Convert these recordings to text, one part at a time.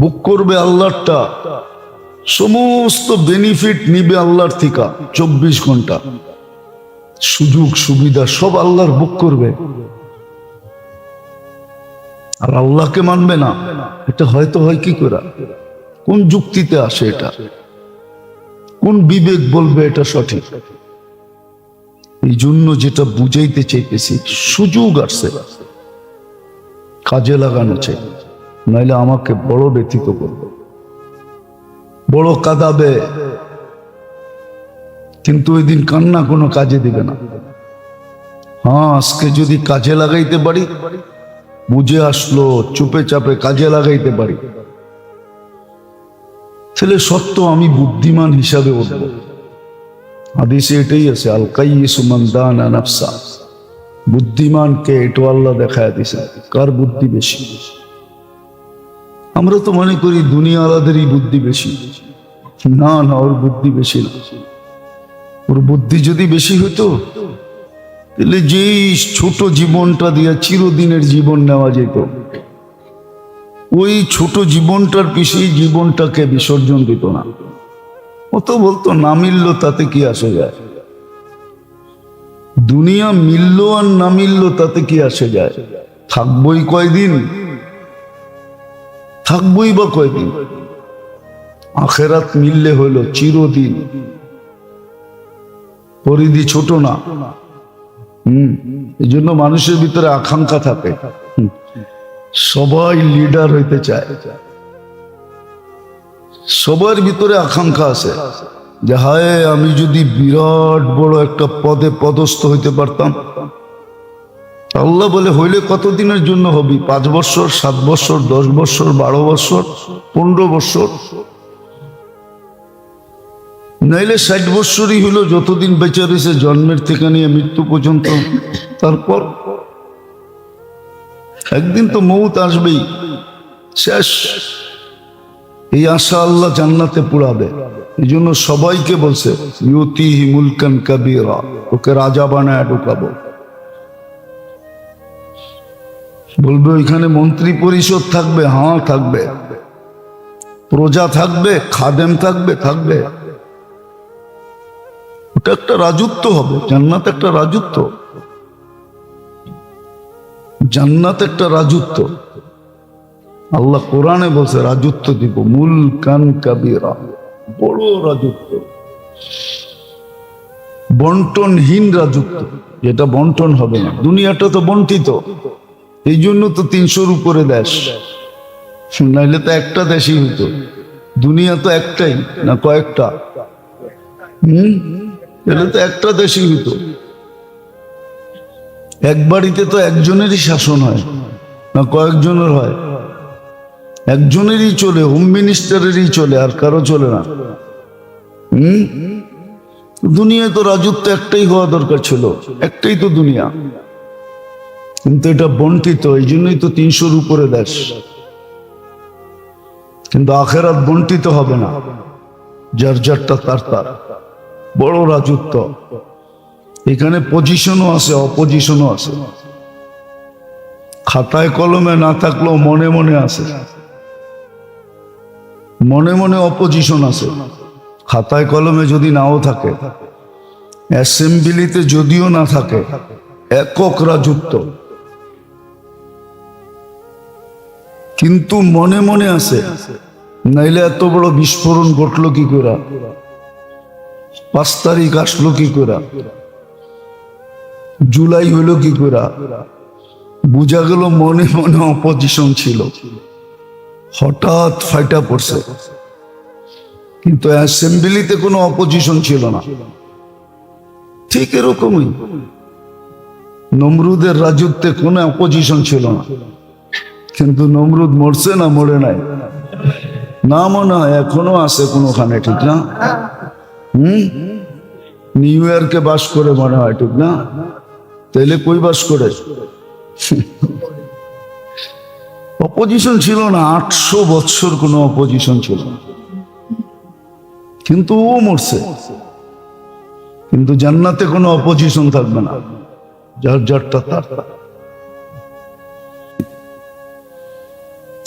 বুক করবে আল্লাহরটা, সমস্ত বেনিফিট নিবে আল্লাহর থেকে, 24 ঘন্টা সুযোগ সুবিধা সব আল্লাহর বুক করবে, আর আল্লাহকে মানবে না। এটা হয়তো হয় কি করে? কোন যুক্তিতে আসে এটা? কোন বিবেক বলবে এটা সঠিক? এই জন্য যেটা বুঝাইতে চাইতেছি, সুযোগ আসছে, কাজে লাগানো চাই, নাইলে আমাকে বড় ব্যথিত করবে, বড় কাঁদাবে, কিন্তু ওই দিন কান্না কোনো কাজে দিবে না। হ্যাঁ, আজকে যদি কাজে লাগাইতে পারি, বুঝে আসলো, চুপে চাপে কাজে লাগাইতে পারি, তাহলে সত্য আমি বুদ্ধিমান হিসাবে উঠব। হাদিসে এটাই আছে, আল কাইয়িসু মান দানা নাফসা, বুদ্ধিমানকে এটা আল্লাহ দেখায় দিছে। কার বুদ্ধি বেশি? আমরা তো মনে করি দুনিয়াওয়ালাদেরই বুদ্ধি বেশি। না না, ওর বুদ্ধি বেশি না। ওর বুদ্ধি যদি বেশি হতো, তাহলে যেই ছোট জীবনটা দিয়ে চিরদিনের জীবন নেওয়া যেত, ওই ছোট জীবনটার পিছিয়ে জীবনটাকে বিসর্জন দিত না। ও তো বলতো না মিললো তাতে কি আসে যায়, দুনিয়া মিললো আর না মিললো তাতে কি আসে যায়, থাকবই কয়দিন, থাকবই বা কয়দিন, আখেরাত মিললে হলো চিরদিন। পরিধি ছোট না। এই জন্য মানুষের ভিতরে আকাঙ্ক্ষা থাকে, সবাই লিডার হইতে চায়, সবার ভিতরে আকাঙ্ক্ষা আছে যে হায় আমি যদি বিরাট বড় একটা পদে পদস্থ হইতে পারতাম। আল্লাহ বলে হইলে কতদিনের জন্য হবি? 5 বছর, 7 বছর, 10 বছর, 12 বছর, 15 বছর, নাইলে 60 বছরই হইল, যতদিন বেঁচে রয়েছে জন্মের থেকে নিয়ে মৃত্যু পর্যন্ত। তারপর একদিন তো মৌত আসবেই, শেষ। এই আশা আল্লাহ জান্নাতে পুরাবে। এই জন্য সবাইকে বলছে ইউতিহি মুলকান কাবীরা, ওকে রাজা বানায় ঢুকাবো। বলবে ওইখানে মন্ত্রী পরিষদ থাকবে, হ্যাঁ থাকবে, প্রজা থাকবে, খাদেম থাকবে, থাকবে। ওটা একটা রাজত্ব হবে। জান্নাত একটা রাজত্ব, জান্নাত একটা রাজত্ব। আল্লাহ কোরআনে বলছে রাজত্ব দিব, মুলকান কাবীরা, বড় রাজত্ব, বন্টনহীন রাজত্ব, যেটা বন্টন হবে না। দুনিয়াটা তো বন্টিত, এই জন্য তো 300-র উপরে দেশ, নাইলে তো একটা দেশই হতো। দুনিয়া তো একটাই না কয়েকটা? তাহলে তো একটা দেশই হতো। এক বাড়িতে তো একজনেরই শাসন হয় না কয়েকজনের হয়? একজনেরই চলে, হোম মিনিস্টারেরই চলে, আর কারো চলে না। দুনিয়ায় তো রাজত্ব একটাই হওয়া দরকার ছিল, একটাই তো দুনিয়া, কিন্তু এটা বন্টিত, এই জন্যই তো 300-র উপরে দেশ। কিন্তু আখেরাত বন্টিত হবে না, যার যারটা তার তার, বড় রাজত্ব। এখানে পজিশনও আছে, অপজিশনও আছে, খাতায় কলমে না থাকলেও মনে মনে আছে, মনে মনে অপোজিশন আছে। খাতায় কলমে যদি নাও থাকে, অ্যাসেম্বলিতে যদিও না থাকে, একক রাজত্ব, কিন্তু মনে মনে আছে। নাইলে এত বড় বিস্ফোরণ ঘটলো কি করে? 5 তারিখ আসলো কি করে? জুলাই হইলো কি করে? বুঝা গেল মনে মনে অপোজিশন ছিল, হঠাৎ ফাইটা পড়ছে। কিন্তু অ্যাসেম্বলিতে কোনো অপোজিশন ছিল না। ঠিক এরকমই নমরুদের রাজত্বে কোনো অপোজিশন ছিল না, কিন্তু নমরুদ মরছে না মরে নাই? না, মনে হয় এখনো আছে কোনোখানে, ঠিক না? নিউ ইয়র্কে বাস করে মনে হয়, ঠিক না? তাইলে কই বাস করে? অপোজিশন ছিল না, 800 বছর কোনো অপোজিশন ছিল না, কিন্তু ও মরছে। কিন্তু জান্নাতে কোনো অপোজিশন থাকবে না, যার যারটা তার।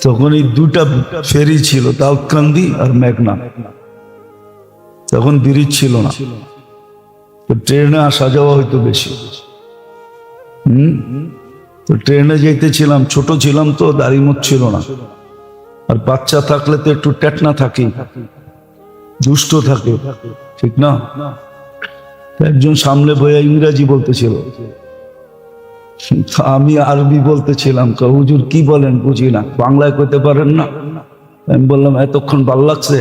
তখন এই দুটা ফেরি ছিল, দাউদকান্দি আর মেঘনা। তখন ব্রিজ ছিল না, তো ট্রেনে আসা যাওয়া হয়তো বেশি। তো ট্রেনে যেতেছিলাম, ছোট ছিলাম তো, দাড়ি মুখ ছিল না। আর বাচ্চা থাকলে তো একটু টেটনা থাকি, দুষ্ট থাকে, ঠিক না? একজন সামনে বইয়া ইংরাজি বলতেছিল, আমি আরবি বলতেছিলাম। হুজুর কি বলেন বুঝি না, বাংলায় কইতে পারেন না? আমি বললাম এতক্ষণ ভাল লাগছে,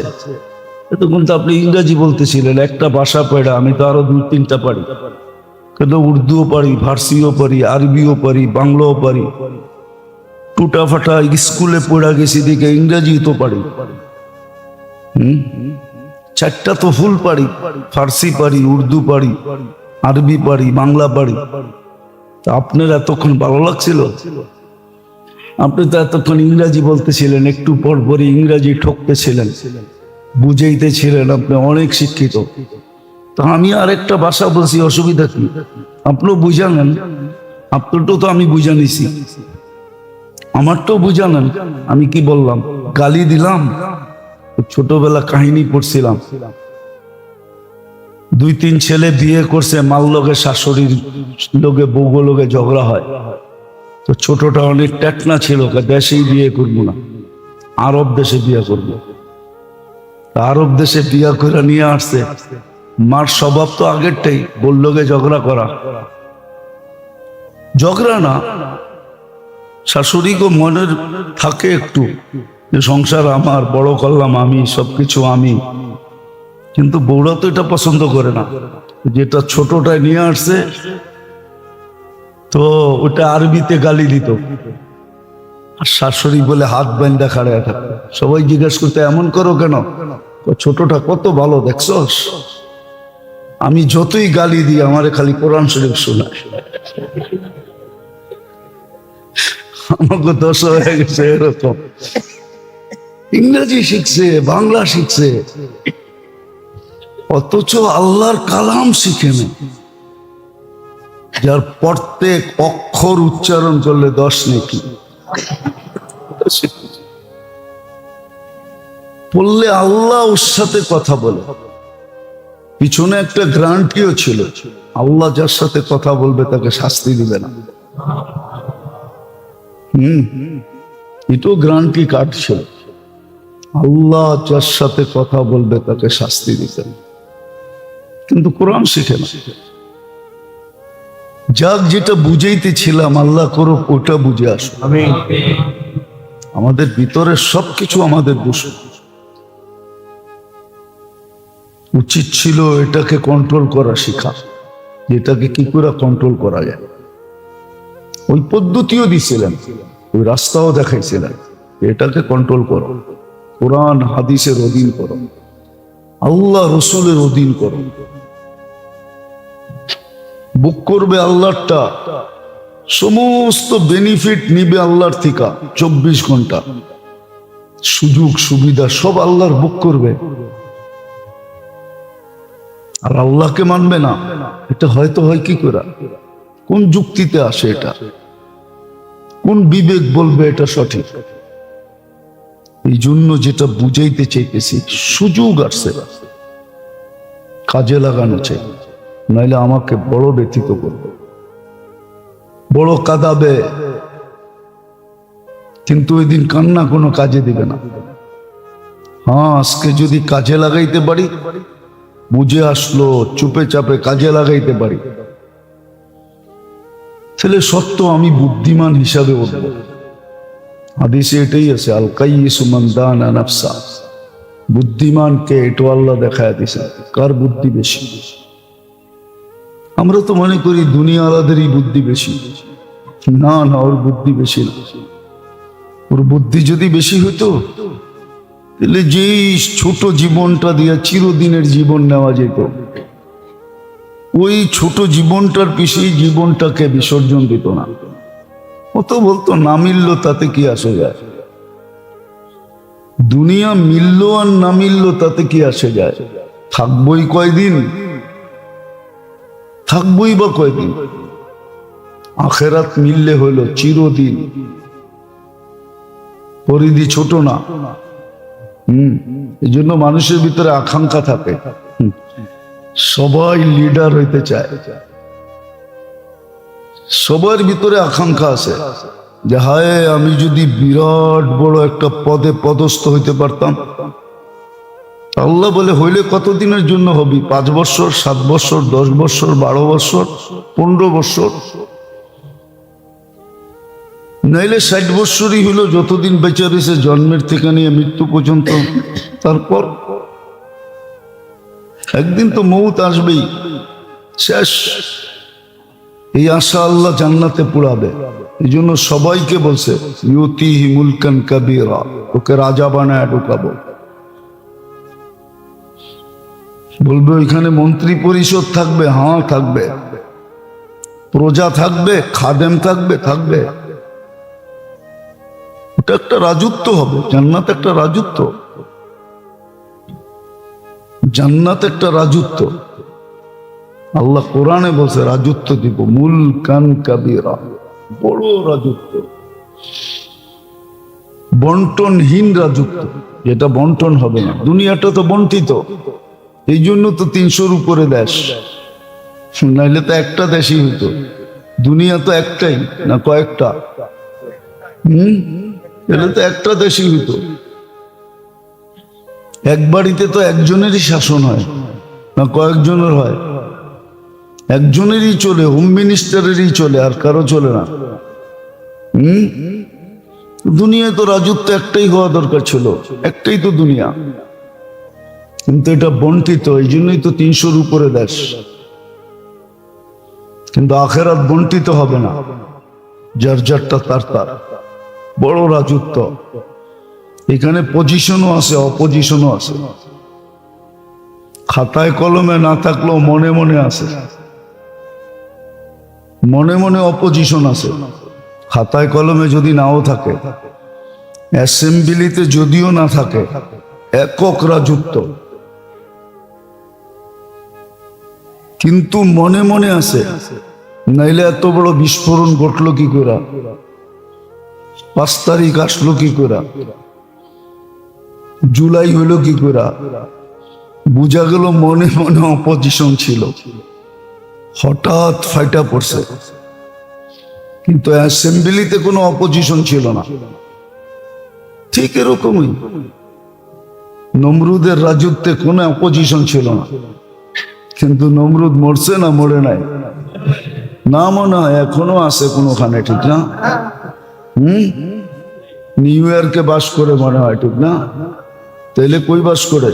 এতক্ষণ তো আপনি ইংরাজি বলতেছিলেন, একটা ভাষা পেড়া, আমি তো আরো 2-3টা পারি। কিন্তু উর্দুও পারি, ফার্সিও পারি, আরবিও পারি, বাংলাও পারি, টুটা ফাটা স্কুলে পড়া গেছি দিকে ইংরাজি তো পারি। 4টা তো ফুল পারি, ফার্সি পারি, উর্দু পারি, আরবি পারি, বাংলা পারি। আপনার এতক্ষণ ভালো লাগছিল? আপনি তো এতক্ষণ ইংরাজি বলতেছিলেন, একটু পর পরই ইংরাজি ঠকতেছিলেন, বুঝাইতেছিলেন, আপনি অনেক শিক্ষিত। তা আমি আরেকটা ভাষা বলছি, অসুবিধা কি? আপনিও বুঝালেন, আপনারটাও তো আমি বুঝা নিছি, আমারটাও বুঝালেন। আমি কি বললাম? গালি দিলাম? ছোটবেলা কাহিনী পড়ছিলাম, 2-3 ছেলে বিয়ে করছে, মাল লোকে শাশুড়ির লোকে বউ লোকে ঝগড়া হয়। তো ছোটটা অনেক টেকনা ছিল, দেশেই বিয়ে করবো না, আরব দেশে বিয়ে করবো। আরব দেশে বিয়ে করে নিয়ে আসছে। মার স্বভাব তো আগেরটাই, বললোকে ঝগড়া করা, ঝগড়া না, শাশুড়িকে মনের থাকে একটু যে সংসার আমার, বড় করলাম আমি, সবকিছু আমি। কিন্তু বউরা তো এটা পছন্দ করে না, যেটা ছোটটায় নিয়ে আসছে, তো ওটা আরবিতে গালি দিত। আর শাশুড়ি বলে হাত বান্ধা খাড়ায় থাকতো। সবাই জিজ্ঞেস করতে, এমন করো কেন? ছোটটা কত ভালো দেখছস, আমি যতই গালি দিই আমারে খালি কোরআন শরীফ শোনায়। আমাকে 10 হয়ে গেছে এরকম, ইংরেজি শিখছে, বাংলা শিখছে, অথচ আল্লাহর কালাম শিখে নেই, যার প্রত্যেক অক্ষর উচ্চারণ করলে 10 নেকি। পড়লে আল্লাহ ওর সাথে কথা বলে। পিছনে একটা গ্যারান্টিও ছিল, আল্লাহ যার সাথে কথা বলবে তাকে শাস্তি দিবে না। এটাও গ্যারান্টি কার্ড ছিল, আল্লাহ যার সাথে কথা বলবে তাকে শাস্তি দিবে না। কিন্তু কোরআন শিখে না। যাক, যেটা বুঝাইতেছিলাম, আল্লাহ করুক ওটা বুঝে আসো। আমাদের ভিতরে সবকিছু আমাদের দোষ। উচিত ছিল এটাকে কন্ট্রোল করা শেখা, যেটাকে কি করে কন্ট্রোল করা যায়। ওই পদ্ধতিও দিছিলেন, ওই রাস্তাও দেখাইছিলেন, এটাকে কন্ট্রোল করো, কোরআন হাদিসের অধীন করো, আল্লাহ রসুলের অধীন করো। বুক করবে আল্লাহরটা, সমস্ত বেনিফিট নিবে আল্লাহর থেকে, 24 ঘন্টা সুযোগ সুবিধা সব আল্লাহর বুক করবে। আর আল্লাহকে মানবে না, এটা হয়তো হয় কি করে? কোন যুক্তিতে আসে এটা? কোন বিবেক বলবে এটা সঠিক? এই জন্য যেটা বুঝাইতে চাইতেছি, সুযোগ আসছে, কাজে লাগানো চাই, নাইলে আমাকে বড় ব্যথিত করবে, বড় কাঁদাবে। কিন্তু ওই দিন কান্না কোনো কাজে দিবে না। হ্যাঁ, আজকে যদি কাজে লাগাইতে পারি, বুঝে আসলো, চুপে চাপে কাজে লাগাইতে পারি, তাহলে সত্য আমি বুদ্ধিমান হিসাবে উঠব। হাদিসে এটাই আছে, আল কাইয়িসু মান দানা নাফসা। বুদ্ধিমানকে এটা আল্লাহ দেখায় দিছে, কার বুদ্ধি বেশি। আমরা তো মনে করি দুনিয়াওয়ালাদেরই বুদ্ধি বেশি। না না, ওর বুদ্ধি বেশি না। ওর বুদ্ধি যদি বেশি হতো, তাহলে যেই ছোট জীবনটা দিয়ে চিরদিনের জীবন নেওয়া যেত, ওই ছোট জীবনটার পিছিয়ে জীবনটাকে বিসর্জন দিত না। ও তো বলতো না মিললো তাতে কি আসে যায়, দুনিয়া মিললো আর না মিললো তাতে কি আসে যায়, থাকবই কয়দিন, থাকবই বা কয়দিন। আখেরাত মিললে হলো চিরদিন। পরিধি ছোট না। এই জন্য মানুষের ভিতরে আকাঙ্ক্ষা থাকে, সবাই লিডার হইতে চায়, সবার ভিতরে আকাঙ্ক্ষা আছে যে হায় আমি যদি বিরাট বড় একটা পদে পদস্থ হইতে পারতাম। আল্লাহ বলে হইলে কতদিনের জন্য হবি? 5 বছর, 7 বছর, 10 বছর, 12 বছর, 15 বছর, নাইলে 60 বছরই হইল, যতদিন বেঁচে রয়েছে জন্মের থেকে নিয়ে মৃত্যু পর্যন্ত। তারপর একদিন তো মৌত আসবেই, শেষ। এই আশা আল্লাহ জান্নাতে পুরাবে। এই জন্য সবাইকে বলছে ইউতিহি মুলকান কাবীরা, ওকে রাজা বানায় ঢুকাবো। বলবে ওইখানে মন্ত্রী পরিষদ থাকবে, হ্যাঁ থাকবে, প্রজা থাকবে, খাদেম থাকবে, থাকবে। ওটা একটা রাজত্ব হবে। জান্নাত একটা রাজত্ব, জান্নাত একটা রাজত্ব। আল্লাহ কোরআনে বলছে রাজত্ব দিব, মুলকান কাবীরা, বড় রাজত্ব, বন্টনহীন রাজত্ব, যেটা বন্টন হবে না। দুনিয়াটা তো বন্টিত, এই জন্য তো 300-র উপরে দেশ, নাইলে তো একটা দেশই হতো। দুনিয়া তো একটাই না কয়েকটা? এলে তো একটা দেশই হতো। এক বাড়িতে তো একজনেরই শাসন হয় না কয়েকজনের হয়? একজনেরই চলে, হোম মিনিস্টারেরই চলে, আর কারো চলে না। দুনিয়ায় তো রাজত্ব একটাই হওয়া দরকার ছিল, একটাই তো দুনিয়া, কিন্তু এটা বন্টিত, এই জন্যই তো 300-র উপরে দেশ। কিন্তু আখেরাত বন্টিত হবে না, যার যারটা তার তার, বড় রাজত্ব। এখানে পজিশনও আছে, অপজিশনও আছে। খাতায় কলমে না থাকলেও মনে মনে আছে, মনে মনে অপজিশন আছে। খাতায় কলমে যদি নাও থাকে, অ্যাসেম্বলিতে যদিও না থাকে, একক রাজত্ব, কিন্তু মনে মনে আছে। নাইলে এত বড় বিস্ফোরণ ঘটলো কি করে? 5 তারিখ আসলো কি করে? জুলাই হইলো কি করে? বুঝা গেল মনে মনে অপোজিশন ছিল, হঠাৎ ফাইটা পড়ছে। কিন্তু অ্যাসেম্বলিতে কোনো অপোজিশন ছিল না। ঠিক এরকমই নমরুদের রাজত্বে কোনো অপোজিশন ছিল না, কিন্তু নমরুদ মরছে না মরে নাই? না, মনে হয় এখনো আছে কোনোখানে, ঠিক না? নিউ ইয়র্কে বাস করে মনে হয়, ঠিক না? তাইলে কই বাস করে?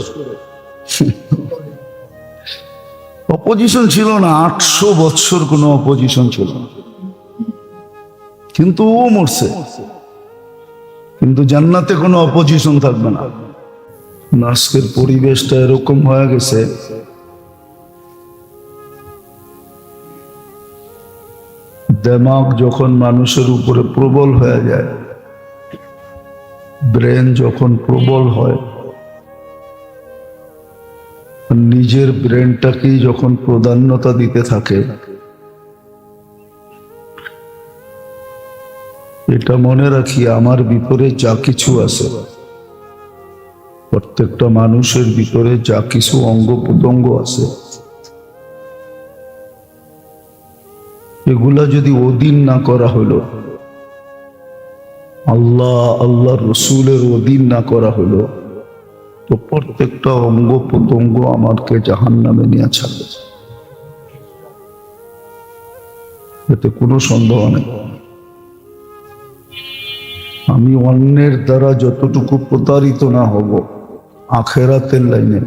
অপোজিশন ছিল না, 800 বছর কোনো অপোজিশন ছিল না, কিন্তু ও মরছে। কিন্তু জান্নাতে কোনো অপোজিশন থাকবে না। আজকের পরিবেশটা এরকম হয়ে গেছে, দিমাগ যখন মানুষের উপরে প্রবল হয়ে যায়, ব্রেন যখন প্রবল হয়, নিজের ব্রেনটাকেই যখন প্রাধান্যতা দিতে থাকে, এটা মনে রাখি, আমার ভিতরে যা কিছু আছে, প্রত্যেকটা মানুষের ভিতরে যা কিছু অঙ্গ প্রত্যঙ্গ আছে, এগুলা যদি অধীন না করা হলো, আল্লাহ রসুলের অধীন না করা হলো, তো প্রত্যেকটা অঙ্গ প্রত্যঙ্গ আমাকে জাহান্নামে নিয়ে ছাড়বে, এতে কোনো সন্দেহ নেই। আমি অন্যের দ্বারা যতটুকু প্রতারিত না হব, আখেরাতের লাইনে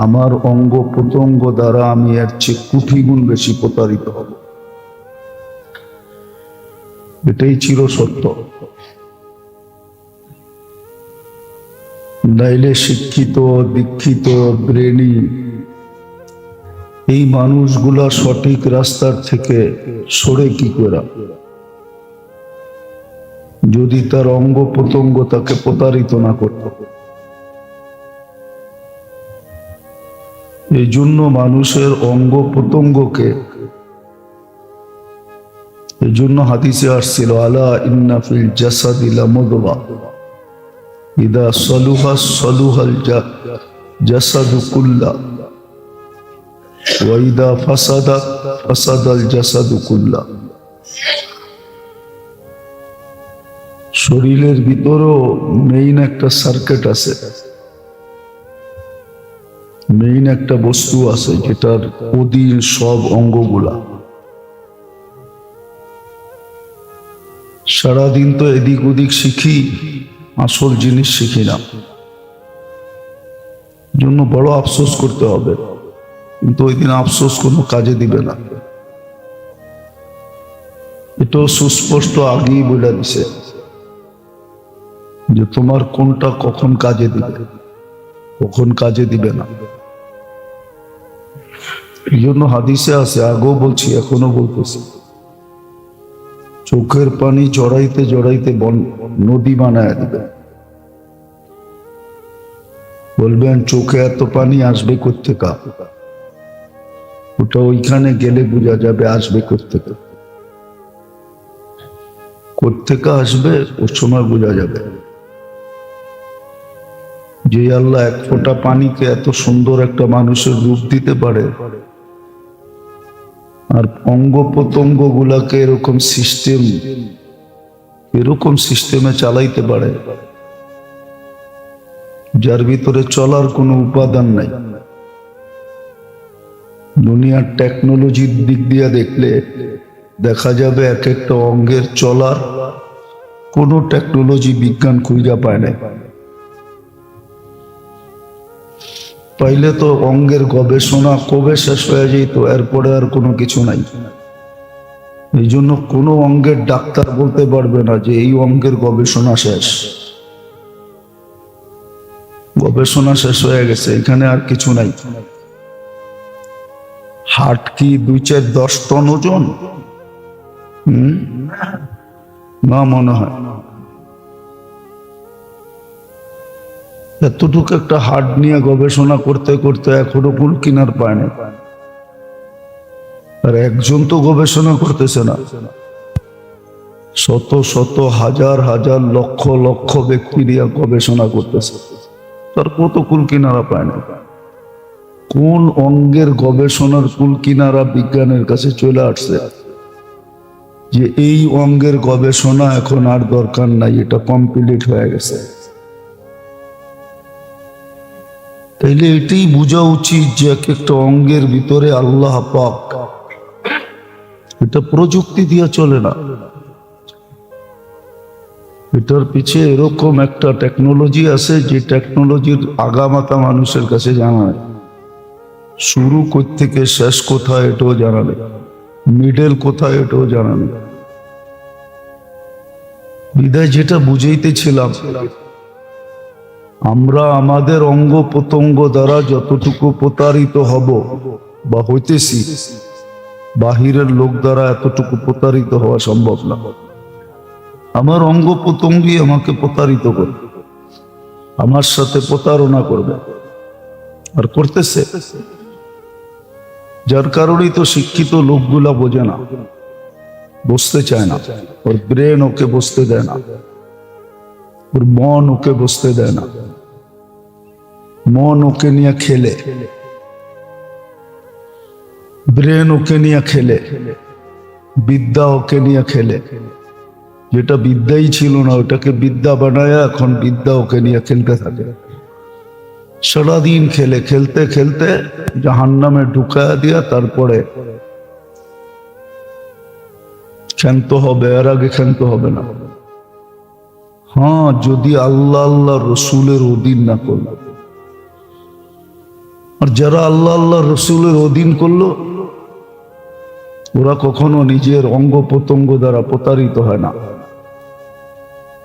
আমার অঙ্গ প্রত্যঙ্গ দ্বারা আমি এর চেয়ে কোটি গুণ বেশি প্রতারিত হব। এটাই চিরসত্য। নাইলে শিক্ষিত, দীক্ষিত, ব্রেনি এই মানুষগুলা সঠিক রাস্তার থেকে সরে কি করে, যদি তার অঙ্গ প্রত্যঙ্গ তাকে প্রতারিত না করত। এই জন্য মানুষের অঙ্গ প্রত্যঙ্গকে, এই জন্য হাদিসে আসছিল আলা ইন্না ফিল জাসাদি লামুদগা, ইদা সলুহা সলুহাল জাসাদু কুল্লা ওয়া ইদা ফাসাদা ফাসাদাল জাসাদু কুল্লা। শরীরের ভিতরও মেইন একটা সার্কিট আছে, মেইন একটা বস্তু আছে যেটার অধীন সব অঙ্গগুলা। সারাদিন তো এদিক ওদিক শিখি, আসল জিনিস শিখি না, জন্য বড় আফসোস করতে হবে। কিন্তু ওই দিন আফসোস কোনো কাজে দিবে না, এটাও সুস্পষ্ট আগেই বলে দিছে যে তোমার কোনটা কখন কাজে দিবে, কখন কাজে দিবে না। এই জন্য হাদিসে আছে, আগেও বলছি এখনো বলতেছি, চোখের পানি জড়াইতে জড়াইতে নদী বানায় দিবে। বলবেন চোখে এত পানি আসবে কোত্থেকে? ওটা ওইখানে গেলে বোঝা যাবে আসবে কোত্থেকে। কোত্থেকে আসবে ওর সময় বোঝা যাবে। যে আল্লাহ এক ফোঁটা পানিকে এত সুন্দর একটা মানুষের রূপ দিতে পারে, আর অঙ্গ প্রত্যঙ্গ গুলাকে এরকম সিস্টেমে চালাইতে পারে যার ভিতরে চলার কোনো উপাদান নাই। দুনিয়ার টেকনোলজির দিক দিয়ে দেখলে দেখা যাবে এক একটা অঙ্গের চলার কোনো টেকনোলজি বিজ্ঞান খুঁজে পায় না। পাইলে তো অঙ্গের গবেষণা কবে শেষ হয়ে যেত, এরপরে আর কোনো কিছু নাই। এই জন্য কোনো অঙ্গের ডাক্তার বলতে পারবে না যে এই অঙ্গের গবেষণা শেষ, গবেষণা শেষ হয়ে গেছে, এখানে আর কিছু নাই। হার্ট কি 2-4-10 টন ওজন? না, মনে হয় এতটুকু একটা হার্ট নিয়ে গবেষণা করতে করতে এখনো কুল কিনার পায় না। আর একজন তো গবেষণা করতেছে না, শত শত হাজার হাজার লক্ষ লক্ষ ব্যক্তি নিয়ে গবেষণা করতেছে, তার কত কুল কিনারা পায় না। কোন অঙ্গের গবেষণার কুল কিনারা বিজ্ঞানের কাছে চলে আসছে যে এই অঙ্গের গবেষণা এখন আর দরকার নাই, এটা কমপ্লিট হয়ে গেছে। তাইলে এটাই বোঝা উচিত যে এক একটা অঙ্গের ভিতরে আল্লাহ পাক, এটা প্রযুক্তি দিয়ে চলে না, এটার পিছে এরকম একটা টেকনোলজি আছে যে টেকনোলজির আগামাতা মানুষের কাছে জানা নেই। শুরু থেকে শেষ কোথায় এটাও জানা নেই, মিডল কোথায় এটাও জানা নেই। বিদায় যেটা বুঝাইতেছিলাম, আমরা আমাদের অঙ্গ প্রত্যঙ্গ দ্বারা যতটুকু প্রতারিত হব বা হইতেছি, বাহিরের লোক দ্বারা এতটুকু প্রতারিত হওয়া সম্ভব না। আমার অঙ্গ প্রত্যঙ্গই আমাকে প্রতারিত করবে, আমার সাথে প্রতারণা করবে, আর করতেছে। যার কারণেই তো শিক্ষিত লোকগুলা বোঝে না, বসতে চায় না, ওর ব্রেন ওকে বসতে দেয় না, ওর মন ওকে বসতে দেয় না। মন ওকে নিয়ে খেলে, ব্রেন ওকে নিয়ে খেলে, বিদ্যা ওকে নিয়ে খেলে। যেটা বিদ্যাই ছিল না ওটাকে বিদ্যা বানায় এখন বিদ্যা ওকে নিয়ে খেলতে থাকে। সারাদিন খেলে, খেলতে খেলতে জাহান্নামে ঢুকায়া দিয়া তারপরে ক্ষান্ত হবে, এর আগে ক্ষান্ত হবে না। হ্যাঁ, যদি আল্লাহ আল্লাহ রসুলের অধীন না করল। আর যারা আল্লাহ আল্লাহ রসুলের অধীন করলো ওরা কখনো নিজের অঙ্গ প্রত্যঙ্গ দ্বারা প্রতারিত হয় না,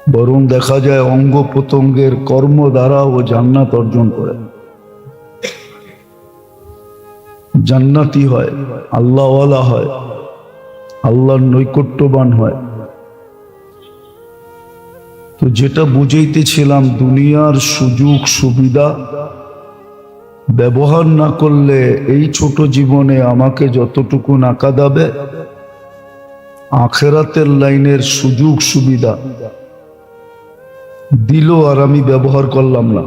বরং দেখা যায় অঙ্গ প্রত্যঙ্গের কর্ম দ্বারা ও জান্নাত অর্জন করে, জান্নাতি হয়, আল্লাহওয়ালা হয়, আল্লাহর নৈকট্যবান হয়। তো যেটা বুঝাইতেছিলাম, দুনিয়ার সুযোগ সুবিধা ব্যবহার না করলে এই ছোট জীবনে আমাকে যতটুকু না কাঁদাবে, আখেরাতের লাইনের সুযোগ সুবিধা দিল আর আমি ব্যবহার করলাম না,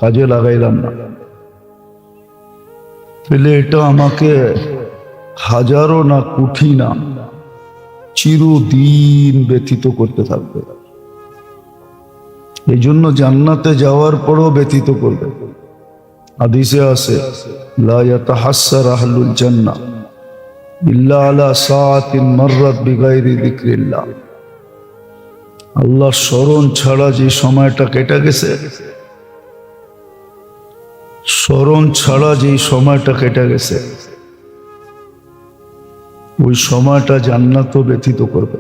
কাজে লাগাইলাম না, তাহলে এটা আমাকে হাজারো না কোটি না চিরদিন ব্যথিত করতে থাকবে। এই জন্য জান্নাতে যাওয়ার পরও ব্যথিত করবে। হাদিসে আছে, লা ইয়াতাহাসসার আহলুল জান্নাহ ইল্লা আলা সাআতিন মাররাত বিগাইরি যিকরিল্লাহ। আল্লাহর স্মরণ ছাড়া যে সময়টা কেটে গেছে, স্মরণ ছাড়া যে সময়টা কেটে গেছে, ওই সময়টা জান্নাতও ব্যথিত করবে।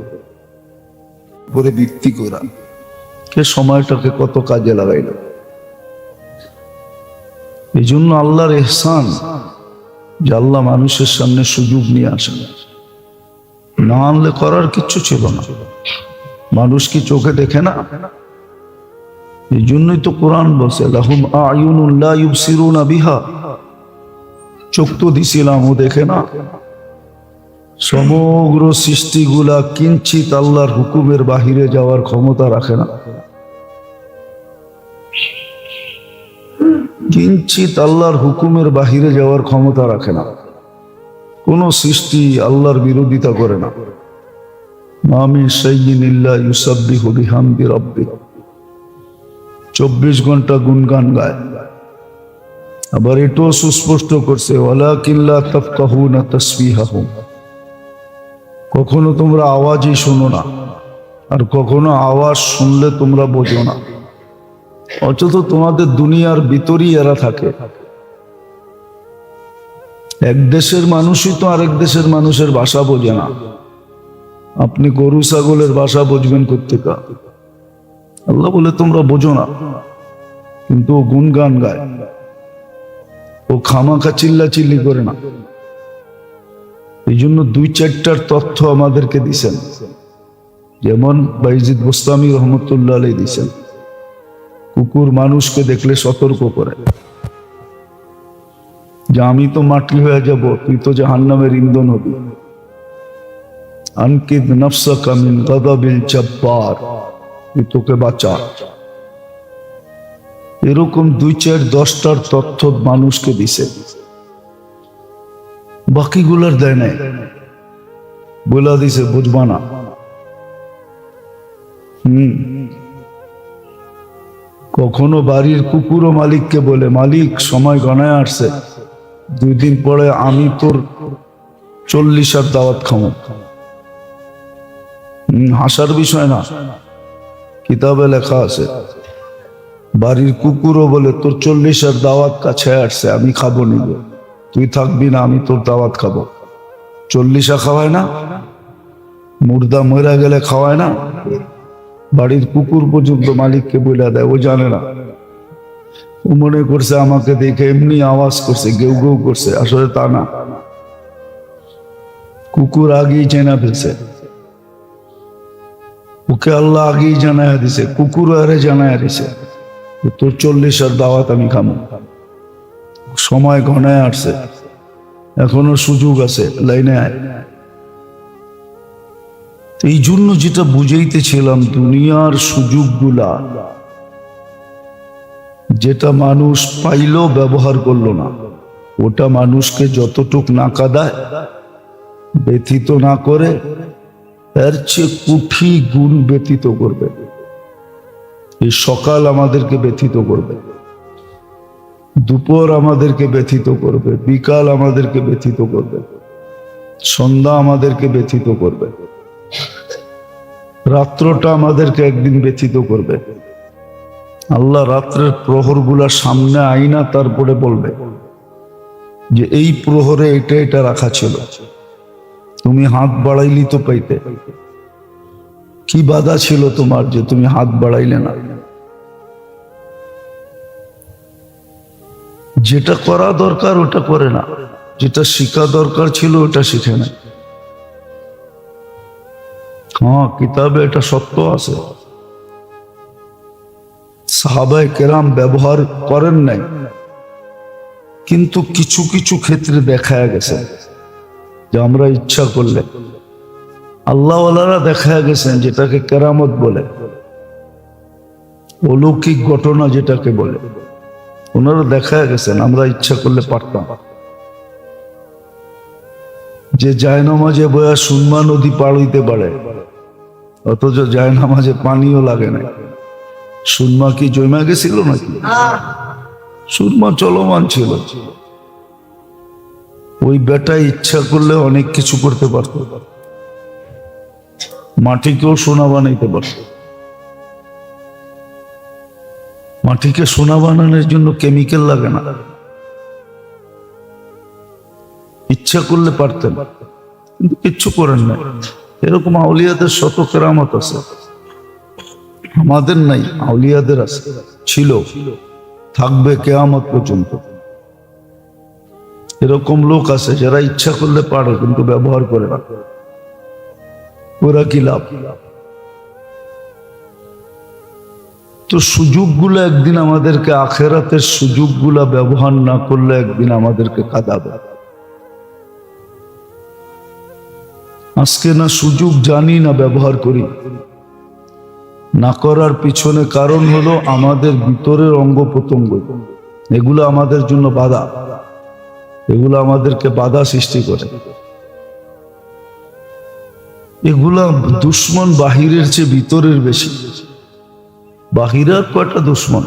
পরে ভিত্তি করা কে সময়টাকে কত কাজে লাগাইল। এই জন্য আল্লাহর ইহসান যে আল্লাহ মানুষের সামনে সুযোগ নিয়ে আসেন, না আনলে করার কিচ্ছু ছিল না। মানুষ কি চোখে দেখে না? এই জন্যই তো কোরআন বলছে, লাহুম আয়ুনুন লা ইউবসিরুনা বিহা, চোখ তো দিছিলাম, ও দেখে না। সমগ্র সৃষ্টিগুলা কিঞ্চিত আল্লাহর হুকুমের বাহিরে যাওয়ার ক্ষমতা রাখে না। কিঞ্চিত আল্লাহর হুকুমের বাহিরে যাওয়ার ক্ষমতা রাখে না। কোন সৃষ্টি আল্লাহর বিরোধিতা করে না। মা মিন শাইইন ইল্লা ইউসাব্বিহু বিহামদি রাব্বিহ, 24 ঘন্টা গুনগান গায়। আবার এটাও সুস্পষ্ট করছে, ওয়ালাকিন লা তাফকাহুনা তাসবিহাহুম, কখনো তোমরা আওয়াজই শোনো না, আর কখনো আওয়াজ শুনলে তোমরা বোঝো না। অথচ তোমাদের দুনিয়ার ভিতরই এরা থাকে। এক দেশের মানুষই তো আরেক দেশের মানুষের ভাষা বোঝে না। আপনি গরু ছাগলের ভাষা বুঝবেন কোত্থেকে? আল্লাহ বলে তোমরা বোঝো না, কিন্তু ও গুনগান গায়, ও খামাখা চিল্লাচিল্লি করে না। এই জন্য 2-4টার তথ্য আমাদেরকে দিছেন, যেমন বাইজিদ বুস্তামি রহমতুল্লাহ আলাইহি দিছেন, কুকুর মানুষকে দেখলে সতর্ক করে যে আমি তো মাটি হয়ে যাব, তুই তো জাহান্নামের ইন্ধন হবি। আনকিদ নাফসাকা মিন গাদাবিল জব্বার, তুই তোকে বাঁচা। এরকম 2-4-10টার তথ্য মানুষকে দিছে, বাকিগুলার দেয় নাই। বলা দিছে বুঝবা না। কখনো বাড়ির কুকুরও মালিককে বলে, মালিক সময় গণায় আসছে, 2 দিন পরে আমি তোর 40 দাওয়াত খাবো। হাসার বিষয় না, কিতাবে লেখা আছে। বাড়ির কুকুরও বলে, তোর 40 দাওয়াত কাছে আসছে, আমি খাবো নিব, তুই থাকবি না, আমি তোর দাওয়াত খাবো। 40 খাওয়ায় না? মুর্দা মরা গেলে খাওয়ায় না? বাড়ির কুকুর পর্যন্ত মালিককে বলে দেয়, ও জানে না। ও মনে করছে আমাকে দেখে এমনি আওয়াজ করছে, গেউ গেউ করছে, আসলে তা না। কুকুর আগেই চেনা ফেলছে, ওকে আল্লাহ আগেই জানায় দিছে, কুকুর আরে জানায় দিছে তোর 40 দাওয়াত আমি খামো। সময় ঘনায় আসছে, এখনো সুযোগ আছে, লাইনে আয়। এই জন্য যেটা বুঝাইতেছিলাম, দুনিয়ার সুযোগগুলা যেটা মানুষ পাইলো ব্যবহার করলো না, ওটা মানুষকে যতটুক না কাঁদায়, ব্যথিত না করে, এর চেয়ে কোটি গুণ ব্যথিত করবে। এই সকাল আমাদেরকে ব্যথিত করবে, দুপুর আমাদেরকে ব্যথিত করবে, বিকাল আমাদেরকে ব্যথিত করবে, সন্ধ্যা আমাদেরকে ব্যথিত করবে, রাত্রটা আমাদেরকে একদিন ব্যথিত করবে। আল্লাহ রাত্রের প্রহরগুলা সামনে আইনা তারপরে বলবে যে এই প্রহরে এটা এটা রাখা ছিল, তুমি হাত বাড়াইলি তো পাইতে, কি বাধা ছিল তোমার যে তুমি হাত বাড়াইলে না? যেটা করা দরকার ওটা করে না, যেটা শিখা দরকার ছিল ওটা শিখে না। হ্যাঁ, কিতাবে এটা সত্য আছে। সাহাবায়ে কেরাম ব্যবহার করেন নাই, কিন্তু কিছু কিছু ক্ষেত্রে দেখা গেছে যে আমরা ইচ্ছা করলে, আল্লাহওয়ালারা দেখা গেছেন যেটাকে কেরামত বলে, অলৌকিক ঘটনা যেটাকে বলে, ওনারা দেখা গেছেন। আমরা ইচ্ছা করলে পারতাম যে জায়নামাজে বয়া সুরমা নদী পার হইতে পারে, অথচ জায়নামাজে পানিও লাগে না। সুরমা কি জমা গেছিল নাকি? সুরমা চলমান ছিল। ওই বেটা ইচ্ছা করলে অনেক কিছু করতে পারত, মাটিকেও সোনা বানাইতে পারত। মাটিকে সোনা বানানোর জন্য কেমিক্যাল লাগে না, ইচ্ছা করলে পারতেন, কিন্তু কিচ্ছু করেন না। এরকম আউলিয়াদের শত কেরামত আছে, আমাদের নাই, আউলিয়াদের আছে, ছিল, থাকবে কেয়ামত পর্যন্ত। এরকম লোক আছে যারা ইচ্ছা করলে পারে কিন্তু ব্যবহার করে না। ওরা কি লাভ? তো সুযোগগুলো একদিন আমাদেরকে, আখেরাতের সুযোগগুলা ব্যবহার না করলে একদিন আমাদেরকে কাঁদাবে। আজকে না সুযোগ জানি না ব্যবহার করি, না করার পিছনে কারণ হলো আমাদের ভিতরের অঙ্গ প্রত্যঙ্গ, এগুলো আমাদের জন্য বাধা, এগুলো আমাদেরকে বাধা সৃষ্টি করে। এগুলা দুশ্মন বাহিরের চেয়ে ভিতরের বেশি। বাহিরের কয়টা দুশ্মন,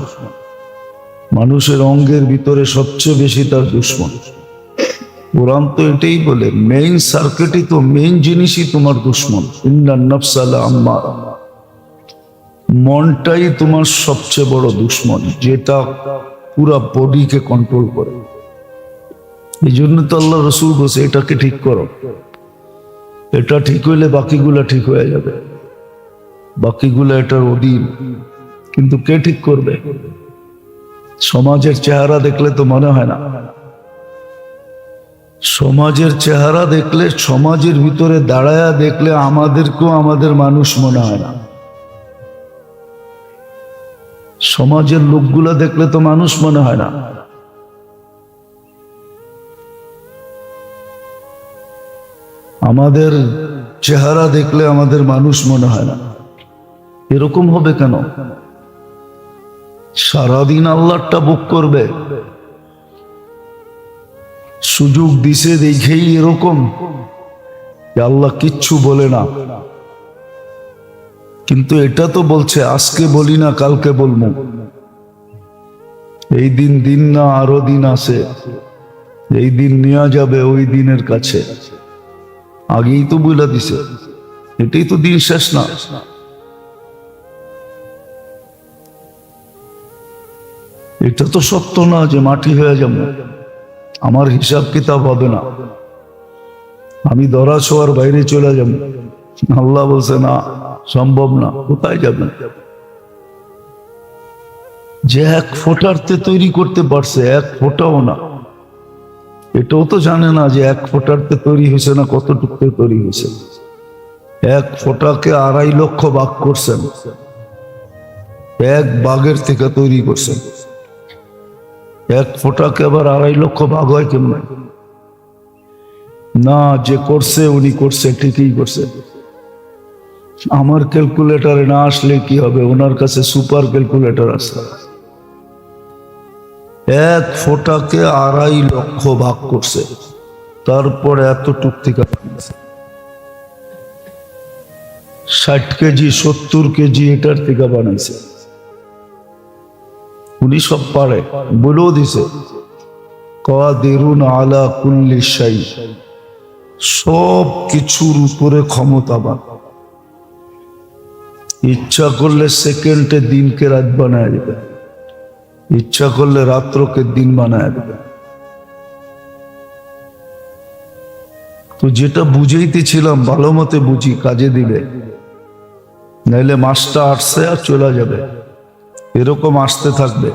মানুষের অঙ্গের ভিতরে সবচেয়ে বেশি তার দুশ্মন। কোরআন তো এটাই বলে, মেইন সার্কিটই তো, মেইন জিনিসই তোমার দুশ্মন। ইন্নান নাফসা লাআম্মারা, মনটাই তোমার সবচেয়ে বড় দুশ্মন, যেটা পুরা বডিকে কন্ট্রোল করে। এই জন্য তো আল্লাহ রসুল বলছে এটাকে ঠিক করো, এটা ঠিক হইলে বাকিগুলা ঠিক হয়ে যাবে, বাকিগুলা এটার অধীন। কিন্তু কে ঠিক করবে? সমাজের চেহারা দেখলে তো মনে হয় না। সমাজের চেহারা দেখলে, সমাজের ভিতরে দাঁড়ায়া দেখলে আমাদেরকেও আমাদের মানুষ মনে হয় না। সমাজের লোকগুলা দেখলে তো মানুষ মনে হয় না। আমাদের চেহারা দেখলে আমাদের মানুষ মনে হয় না। এরকম হবে কেন? সারাদিন আল্লাহটা বুক করবে, সুযোগ দিছে দেখেই এরকম যে আল্লাহ কিচ্ছু বলে না। কিন্তু এটা তো বলছে আজকে বলি না কালকে বলবো। এই দিন দিন না, আরো দিন আছে, এই দিন নেওয়া যাবে ওই দিনের কাছে। আগেই তো বলে দিছে, এটাই তো দিন শেষ না। এটা তো সত্য না যে মাটি হয়ে যাবো, আমার হিসাব কিতাব হবে না, আমি ধরা ছোঁয়ার বাইরে চলে যাব। আল্লাহ বলছে না, সম্ভব না। কোথায় যাবেন? যে এক ফোঁটারতে তৈরি করতে পারছে, এক ফোঁটাও না, এটাও তো জানে না যে এক ফোঁটারতে তৈরি হয়েছে না কতটুকু তৈরি হয়েছে। এক ফোঁটাকে 2.5 লক্ষ ভাগ করছেন, এক বাঘের থেকে তৈরি করছেন। এক ফোঁটাকে আবার 2.5 লক্ষ ভাগ হয় কেমন? না, যে করছে উনি করছে, ঠিকই করছে। আমার ক্যালকুলেটরে না আসলে কি হবে? ওনার কাছে সুপার ক্যালকুলেটর আছে। এক ফোঁটাকে 2.5 লক্ষ ভাগ করছে, তারপর এতটুক থেকে 60 কেজি 70 কেজি এটার থেকে বানাইছে। উনি সব পারে, বলেও দিছে কাদিরুন আলা কুল্লি শাই, সব কিছুর উপরে ক্ষমতাবান। ইচ্ছা করলে সেকেন্ডে দিনকে রাত বানায় দেবে, ইচ্ছা করলে রাত্রকে দিন বানায় দেবে। তো যেটা বুঝাইতেছিলাম ভালো মতে বুঝি, কাজে দিবে, নাইলে মাসটা আসছে আর চলে যাবে। এরকম আসতে থাকবে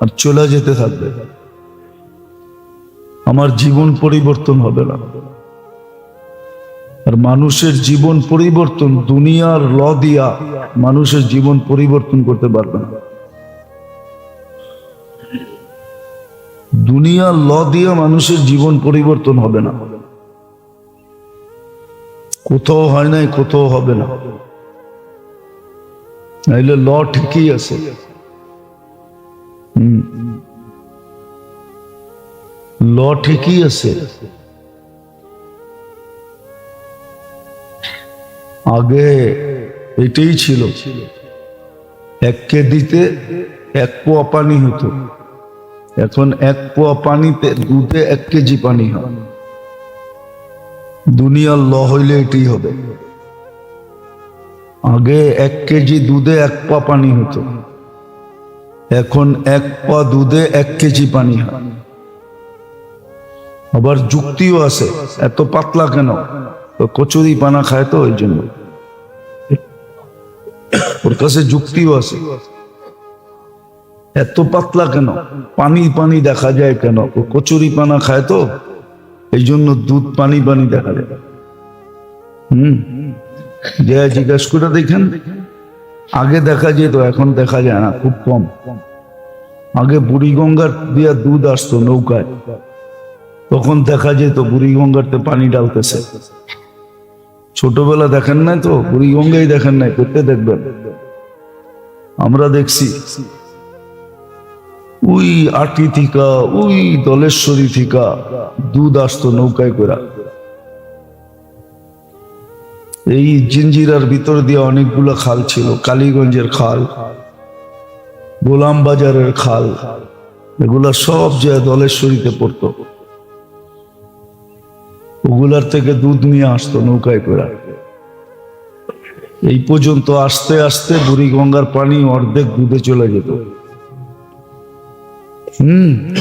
আর চলে যেতে থাকবে, আমার জীবন পরিবর্তন হবে না। আর মানুষের জীবন পরিবর্তন, দুনিয়ার ল দিয়া মানুষের জীবন পরিবর্তন করতে পারবে না। দুনিয়ার ল দিয়া মানুষের জীবন পরিবর্তন হবে না, কোথাও হয় নাই, কোথাও হবে না। নাইলে ল ঠিকই আছে। ল ঠিকই আছে। আগে এটাই ছিল, 1 কেজিতে 1 পোয়া পানি হতো, এখন 1 পোয়া পানিতে দুধে 1 কেজি পানি হয়। দুনিয়ার ল হইলে এটাই হবে। আগে 1 কেজি দুধে 1 পোয়া পানি হতো, এখন 1 পোয়া দুধে 1 কেজি পানি হয়। আবার যুক্তিও আছে, এত পাতলা কেন? কচুরি পানা খায় তো ওই জন্য, ওর কাছে যুক্তিও আছে। এত পাতলা কেন? পানি পানি দেখা যায় কেন? কচুরি পানা খায় তো এই জন্য দুধ পানি পানি দেখা যায়। যে জিজ্ঞেস করে দেখেন, আগে দেখা যেত, এখন দেখা যায় না, খুব কম। আগে বুড়িগঙ্গার দিয়া দুধ আসতো নৌকায়, তখন দেখা যেত বুড়িগঙ্গাতে পানি ডালতেছে। ছোটবেলা দেখেন নাই তো, বুড়িগঙ্গাই দেখেন নাই, করতে দেখবেন। আমরা দেখছি ওই আটি থিকা, ওই দলেশ্বরী থিকা দুধ আসতো নৌকায় করে। এই জিঞ্জিরার ভিতর দিয়ে অনেকগুলো খাল ছিল, কালীগঞ্জের খাল, গোলাম বাজারের খাল, এগুলা সব যে দলেশ্বরীতে পড়তো। ওগুলার থেকে দুধ নিয়ে আসতো নৌকায় করে। এই পর্যন্ত আস্তে আস্তে বুড়িগঙ্গার পানি অর্ধেক দুধে চলে যেত।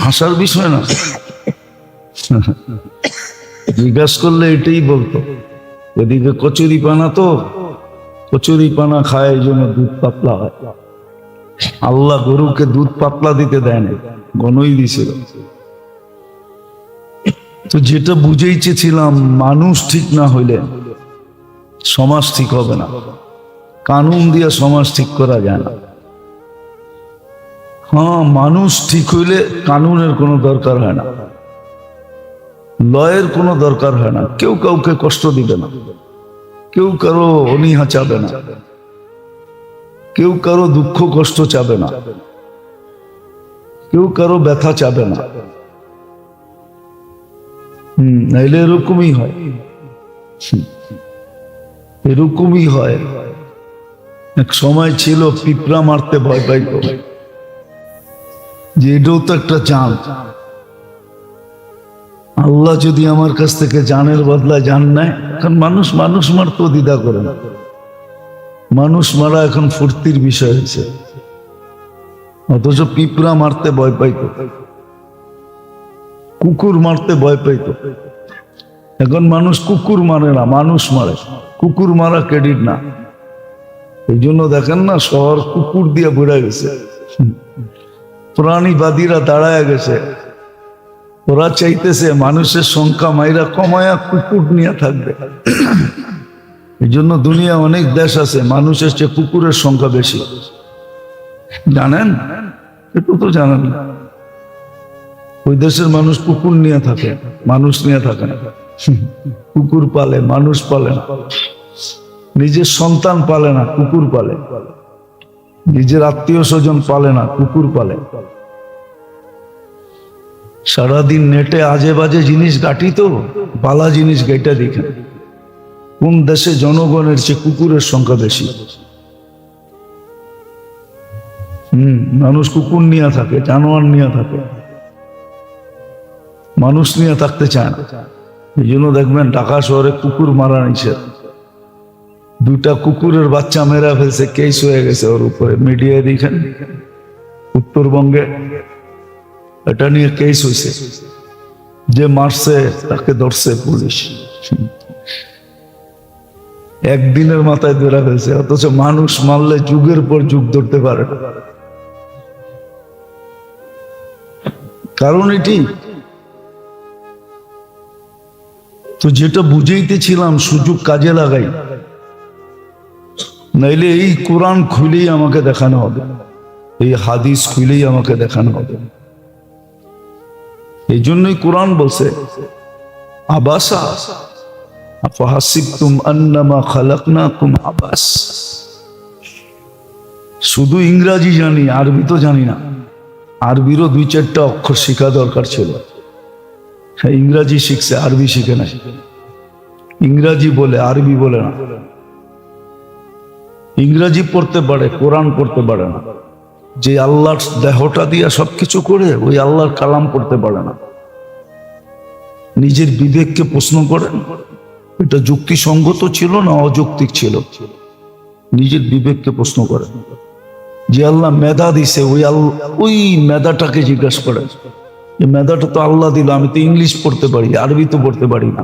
হাসার বিষয় না, জিজ্ঞাসা করলে এটাই বলতো। ওদিকে কচুরি পানা, তো কচুরি পানা খায় এই জন্য দুধ পাতলা হয়। আল্লাহ গরুকে দুধ পাতলা দিতে দেয় না, ঘনই দিছিল। তো যেটা বুঝেই চেয়েছিলাম, মানুষ ঠিক না হইলে সমাজ ঠিক হবে না। কানুন দিয়ে সমাজ ঠিক করা যায় না। হ্যাঁ, মানুষ ঠিক হইলে কানুনের কোনো দরকার হয় না, লয়ের কোনো দরকার হয় না। কেউ কাউকে কষ্ট দিবে না, কেউ কারো অনীহা চাবে না, কেউ কারো দুঃখ কষ্ট চাবে না, কেউ কারো ব্যথা চাবে না। নাইলে এরকমই হয়, এরকমই হয়। এক সময় ছিল পিঁপড়া মারতে ভয় পাইত, যে এটাও তো একটা জান। আল্লাহ যদি আমার কাছ থেকে জানের বদলা জান নেয়, কারণ মানুষ মানুষ মারতে দ্বিধা করে না। মানুষ মারা এখন ফুর্তির বিষয় হয়েছে, অথচ পিঁপড়া মারতে ভয় পাইত, কুকুর মারতে ভয় পাইত। এখন মানুষ কুকুর মারে না, মানুষ মারে। কুকুর মারা ক্রেডিট না। এই জন্য দেখেন না, শহর কুকুর দিয়ে বেড়ে গেছে। প্রাণীবাদীরা দাঁড়ায় গেছে, ওরা চাইতেছে মানুষের সংখ্যা মাইরা কমায়া কুকুর নিয়ে থাকবে। এই জন্য দুনিয়া অনেক দেশ আছে মানুষের চেয়ে কুকুরের সংখ্যা বেশি। জানেন? একটু তো জানেন না। ওই দেশের মানুষ কুকুর নিয়ে থাকে, মানুষ নিয়ে থাকে না। কুকুর পালে, মানুষ পালে না। নিজের সন্তান পালে না, কুকুর পালে। নিজের আত্মীয় স্বজন পালে না, কুকুর পালে। সারাদিন নেটে আজে বাজে জিনিস ঘাটি, তো বালা জিনিস ঘেটে দেখেন কোন দেশে জনগণের চেয়ে কুকুরের সংখ্যা বেশি। মানুষ কুকুর নিয়ে থাকে, জানোয়ার নিয়ে থাকে, মানুষ নিয়ে থাকতে চায় না। এই জন্য দেখবেন ঢাকা শহরে কুকুর মারা নিষেধ। 2টা কুকুরের বাচ্চা মেরা ফেলছে, কেস হয়ে গেছে ওর উপরে, মিডিয়ায় দেখেন। উত্তরবঙ্গে এটা নিয়ে কেস হয়েছে, যে মারছে তাকে ধরছে পুলিশ। একদিনের মাথায় ধরা ফেলছে, অথচ মানুষ মারলে যুগের পর যুগ ধরতে পারে না। কারণ এটি তো, যেটা বুঝাইতেছিলাম, সুযোগ কাজে লাগাই, নাইলে এই কোরআন খুলেই আমাকে দেখানো হবে, এই হাদিস খুলেই আমাকে দেখানো হবে। এই জন্যই কোরআন বলছে, আবাসা আফাহাসিবতুম আন্নামা খালাকনাকুম আবাস। শুধু ইংরাজি জানি, আরবি তো জানি না। আরবিরও 2-4টা অক্ষর শেখা দরকার ছিল। ইংরাজি শিখছে, আরবি শিখে নাই। ইংরাজি বলে, আরবি বলে না। ইংরাজি পড়তে পারে, কোরআন পড়তে পারে না। যে আল্লাহর দেহটা দিয়া সবকিছু করে, ওই আল্লাহর কালাম পড়তে পারে না। নিজের বিবেককে প্রশ্ন করেন, এটা যুক্তিসঙ্গত ছিল না অযৌক্তিক ছিল? নিজের বিবেককে প্রশ্ন করেন। যে আল্লাহ মেধা দিছে, ওই মেধাটাকে জিজ্ঞাসা করেন, এই মেধাটা তো আল্লাহ দিল। আমি তো ইংলিশ পড়তে পারি, আরবি তো পড়তে পারি না।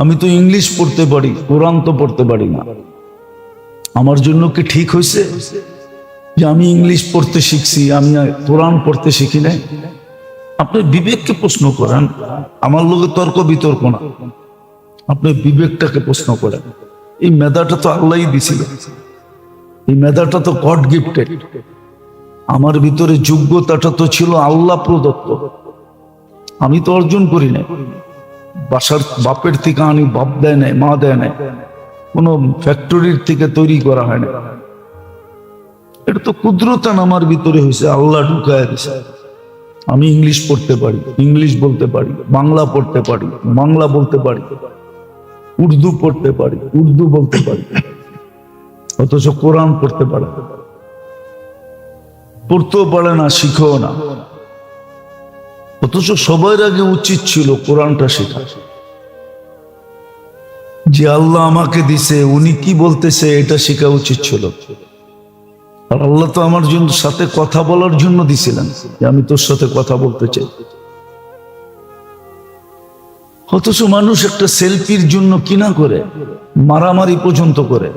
আমি তো ইংলিশ পড়তে পারি, কোরআন তো পড়তে পারি না। আমার জন্য কি ঠিক হয়েছে যে আমি ইংলিশ পড়তে শিখছি, আমি কোরআন পড়তে শিখি নাই? আপনার বিবেককে প্রশ্ন করেন। আমার লোকের তর্ক বিতর্ক না, আপনার বিবেকটাকে প্রশ্ন করেন। এই মেধাটা তো আল্লাহই দিছিল, এই মেধাটা তো গড গিফটেড। আমার ভিতরে যোগ্যতাটা তো ছিল আল্লাহ প্রদত্ত, আমি তো অর্জন করি নাই। বাপের থেকে আনি, বাপ দেয় নাই, মা দেয় নাই, কোন ফ্যাক্টরির থেকে তৈরি করা হয় না। এটা তো কুদরতান আমার ভিতরে হয়েছে, আল্লাহ ঢুকায় দিছে। আমি ইংলিশ পড়তে পারি, ইংলিশ বলতে পারি, বাংলা পড়তে পারি, বাংলা বলতে পারি, উর্দু পড়তে পারি, উর্দু বলতে পারি, অথচ কোরআন পড়তে পারে, পড়তেও পারে না, শিখেও না। অথচ সবার আগে উচিত ছিল কোরআনটা শেখা। যে আল্লাহ আমাকে দিছে, উনি কি বলতেছে এটা শেখা উচিত ছিল। আর আল্লাহ তো আমার জন্য সাথে কথা বলার জন্য দিছিলেন, যে আমি তোর সাথে কথা বলতে চাই। অথচ মানুষ একটা সেলফির জন্য কিনা করে, মারামারি পর্যন্ত করে,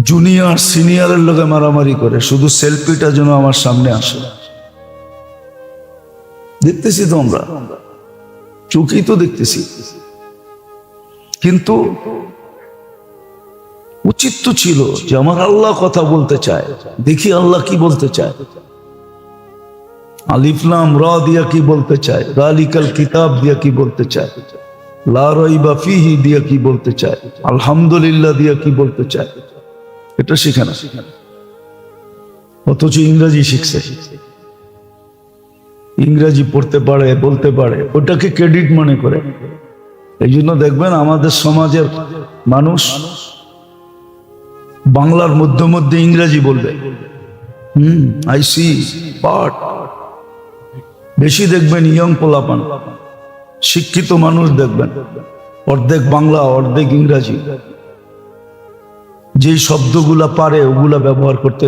জুনিয়র সিনিয়রের লোকে মারামারি করে, শুধু সেলফিটা যেন আমার সামনে আসে। দেখতেছি তো আমরা, চোখেই তো দেখতেছি। কিন্তু উচিত তো ছিল যে আমার আল্লাহ কথা বলতে চায়, দেখি আল্লাহ কি বলতে চায়। আলিফ লাম রা দিয়া কি বলতে চায়, যালিকাল কিতাব দিয়া কি বলতে চায়, লা রাইবা ফিহি দিয়া কি বলতে চায়, আলহামদুলিল্লাহ দিয়া কি বলতে চায়, এটা শিখে না। অথচ ইংরেজি শিখছে, ইংরেজি পড়তে পারে, বলতে পারে, ওটাকে ক্রেডিট মনে করে। এই জন্য দেখবেন আমাদের সমাজের মানুষ বাংলার মধ্যে মধ্যে ইংরেজি বলবে। আই সি, বাট বেশি দেখবেন ইয়ং পোলাপান, শিক্ষিত মানুষ দেখবেন অর্ধেক বাংলা অর্ধেক ইংরাজি। যে শব্দগুলা পারে ওগুলা ব্যবহার করতে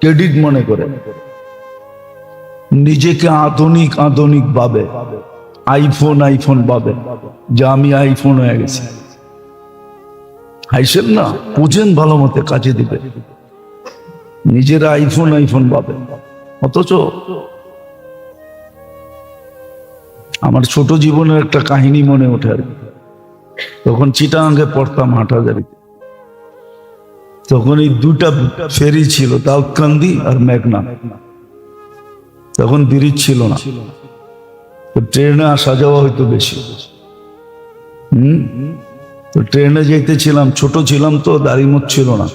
ক্রেডিট মনে করে, নিজেকে আধুনিক আধুনিক ভাবে, আইফোন আইফোন ভাবে যে আমি আইফোন হয়ে গেছি। হাইসেন না, বুঝেন ভালো মতে, কাজে দিবে। নিজের আইফোন আইফোন ভাবে। অথচ আমার ছোট জীবনের একটা কাহিনী মনে ওঠে আর কি। তখন চিটাগাঙ্গে পড়তাম হাটহাজারীতে। তখন এই 2টা ফেরি ছিল, দাউদকান্দি আর মেঘনা। তখন ব্রিজ ছিল না, তো ট্রেনে আসা যাওয়া হয়তো বেশি। তো ট্রেনে যাইতেছিলাম, ছোট ছিলাম তো, দাড়ি মুখ ছিল না।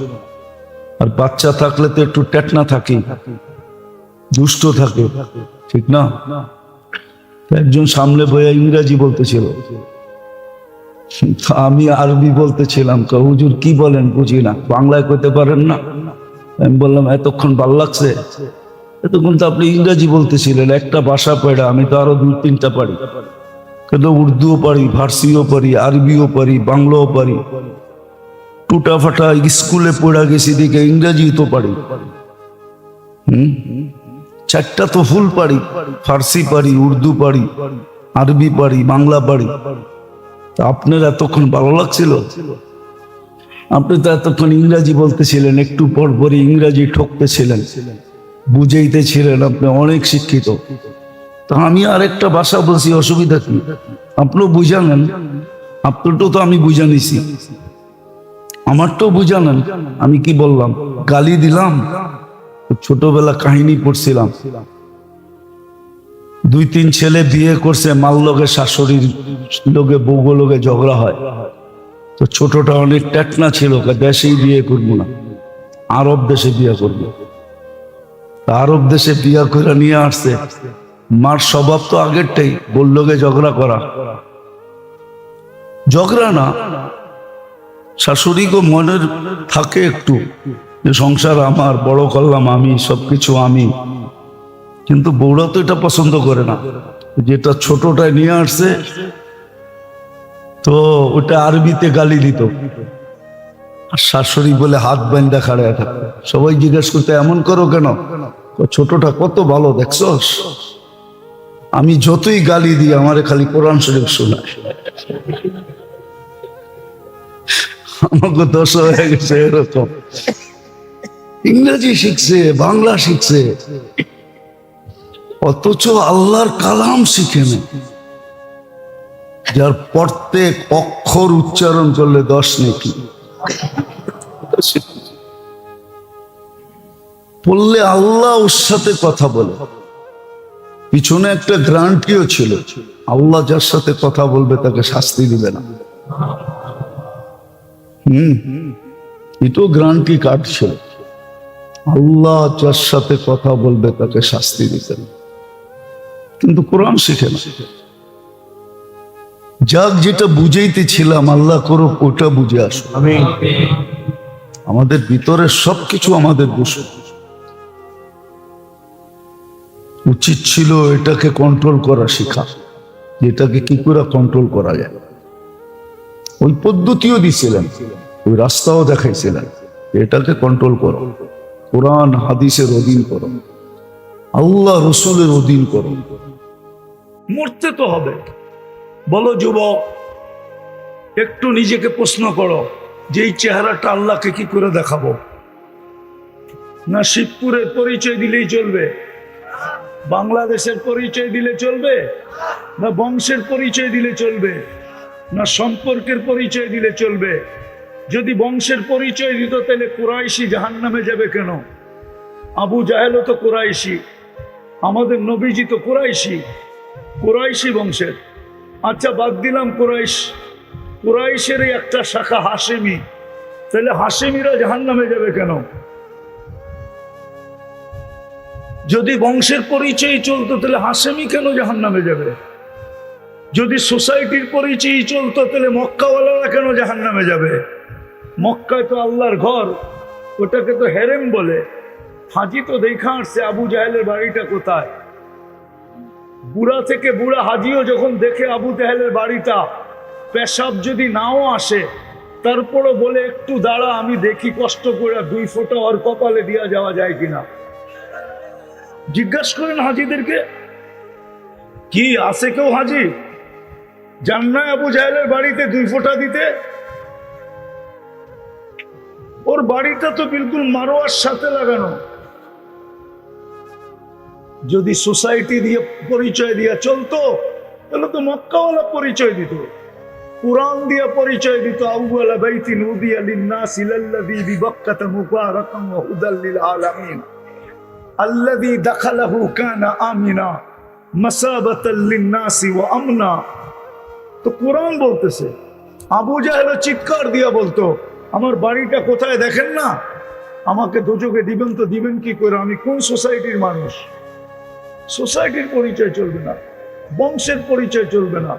আর বাচ্চা থাকলে তো একটু টেকনা থাকে, দুষ্ট থাকে, ঠিক না? একজন সামনে বইয়া ইংরাজি বলতেছিল, আমি আরবি বলতেছিলাম। হুজুর কি বলেন বুঝি না, বাংলায় কইতে পারেন না? আমি বললাম এতক্ষণ ভাল লাগছে, এতক্ষণ তো আপনি ইংরাজি বলতেছিলেন, একটা ভাষা পড়া, আমি তো আরো 2-3টা পারি। কিন্তু উর্দুও পারি, ফার্সিও পারি, আরবিও পারি, বাংলাও পারি। টুটা ফাটা স্কুলে পড়া গেছি দিকে ইংরাজি তো পারি। 4টা তো ফুল পারি, ফার্সি পারি, উর্দু পারি, আরবি পারি, বাংলা পারি। আপনার এতক্ষণ ভালো লাগছিল? আপনি তো এতক্ষণ ইংরাজি বলতেছিলেন, একটু পর পরই ইংরাজি ঠকতেছিলেন, বুঝাইতেছিলেন, আপনি অনেক শিক্ষিত। তা আমি আরেকটা ভাষা বলছি, অসুবিধা কি? আপনিও বুঝালেন, আপনারটাও তো আমি বুঝা নিছি, আমারটাও বুঝালেন। আমি কি বললাম? গালি দিলাম? ছোটবেলা কাহিনী পড়ছিলাম, 2-3 ছেলে বিয়ে করছে, মাল লগে শাশুড়ির লোকে বউ লোকে ঝগড়া হয়। তো ছোটটা অনেক টেকনা ছিল, দেশেই বিয়ে করবো না, আরব দেশে বিয়ে করবো। আরব দেশে বিয়ে করে নিয়ে আসছে। মার স্বভাব তো আগেরটাই, বললো গে ঝগড়া করা, ঝগড়া না, শাশুড়িকে মনের থাকে একটু যে সংসার আমার, বড় করলাম আমি, সবকিছু আমি, কিন্তু বউরা তো এটা পছন্দ করে না। যেটা ছোটটায় নিয়ে আসছে তো ওটা আরবিতে গালি দিত, আর শাশুড়ি বলে হাত বান্ধা খাড়ায় থাকতো। সবাই জিজ্ঞেস করতে এমন করো কেন? ছোটটা কত ভালো দেখছস, আমি যতই গালি দিই আমারে খালি কোরআন শরীফ শোনায়। আমাকে 10 হয়ে গেছে এরকম, ইংরেজি শিখছে, বাংলা শিখছে, অথচ আল্লাহর কালাম শিখে নেই, যার প্রত্যেক অক্ষর উচ্চারণ করলে 10 নেকি, বললে আল্লাহ ওর সাথে কথা বলে। পিছনে একটা গ্যারান্টিও ছিল, আল্লাহ যার সাথে কথা বলবে তাকে শাস্তি দিবে না। এটাও গ্যারান্টি কার্ড ছিল, আল্লাহ যার সাথে কথা বলবে তাকে শাস্তি দিবে না। কিন্তু কোরআন শিখে না। যাক, যেটা বুঝাইতেছিলাম, আল্লাহ করুক ওটা বুঝে আসো। আমাদের ভিতরে সবকিছু আমাদের দোষ। উচিত ছিল এটাকে কন্ট্রোল করা শেখা, যেটাকে কি করে কন্ট্রোল করা যায়। ওই পদ্ধতিও দিছিলেন, ওই রাস্তাও দেখাইছিলেন, এটাকে কন্ট্রোল করো, কোরআন হাদিসের অধীন করো, আল্লাহ রসুলের অধীন করো। মরতে তো হবে। বলো যুবক, একটু নিজেকে প্রশ্ন করো যে এই চেহারাটা আল্লাহকে কি করে দেখাবো? না শিবপুরের পরিচয় দিলেই চলবে, বাংলাদেশের পরিচয় দিলে চলবে, না বংশের পরিচয় দিলে চলবে, না সম্পর্কের পরিচয় দিলে চলবে? যদি বংশের পরিচয় দিত তাহলে কুরাইশি জাহান্নামে যাবে কেন? আবু জাহেলও তো কুরাইশি, আমাদের নবীজি তো কুরাইশি, কুরাইশি বংশের। আচ্ছা বাদ দিলাম কুরাইশ, কুরাইশের একটা শাখা হাশেমি, তাহলে হাশেমিরা জাহান্নামে যাবে কেন? যদি বংশের পরিচয় চলতো তাহলে হাশেমি কেন জাহান্নামে যাবে? যদি সোসাইটির পরিচয় চলতো তাহলে মক্কাওয়ালারা কেন জাহান্নামে যাবে? মক্কায় তো আল্লাহর ঘর, ওটাকে তো হেরেম বলে। হাজি তো দেখা আসছে আবু জাহেলের বাড়িটা কোথায়। বুড়া থেকে বুড়া হাজিও যখন দেখে আবু জাহেলের বাড়িটা, পেশাব যদি নাও আসে তারপরও বলে একটু দাঁড়া, আমি দেখি কষ্ট করে 2 ফোঁটা ওর কপালে দিয়া যাওয়া যায় কিনা। জিজ্ঞাসা করেন হাজিদেরকে, কি আছে কেউ হাজি জান না আবু জাহেলের বাড়িতে 2 ফোঁটা দিতে? ওর বাড়িটা তো বিলকুল মারোয়ার সাথে লাগানো। যদি সোসাইটি দিয়ে পরিচয় দিয়ে চলতো তাহলে তো মক্কাওয়ালা পরিচয় দিত, কুরআন দিয়ে পরিচয় দিত। আউয়ালা বাইতিন উদিয়া লিন-নাসি লাল্লাযী বিবাক্কাতা মুবারাকান ওয়া হুদাল লিল আলামিন আল্লাযী দাখালাহু কানা আমিনা মাসাবাতাল লিন-নাসি ওয়া আমনা। তো কুরআন বলতেছে। আবু জাহেল চিৎকার দিয়া বলতো, আমার বাড়িটা কোথায় দেখেন না? আমাকে দোজখে দিবেন তো দিবেন কি করে? আমি কোন সোসাইটির মানুষ? সোসাইটির পরিচয় চলবে না, বংশের পরিচয় চলবে না,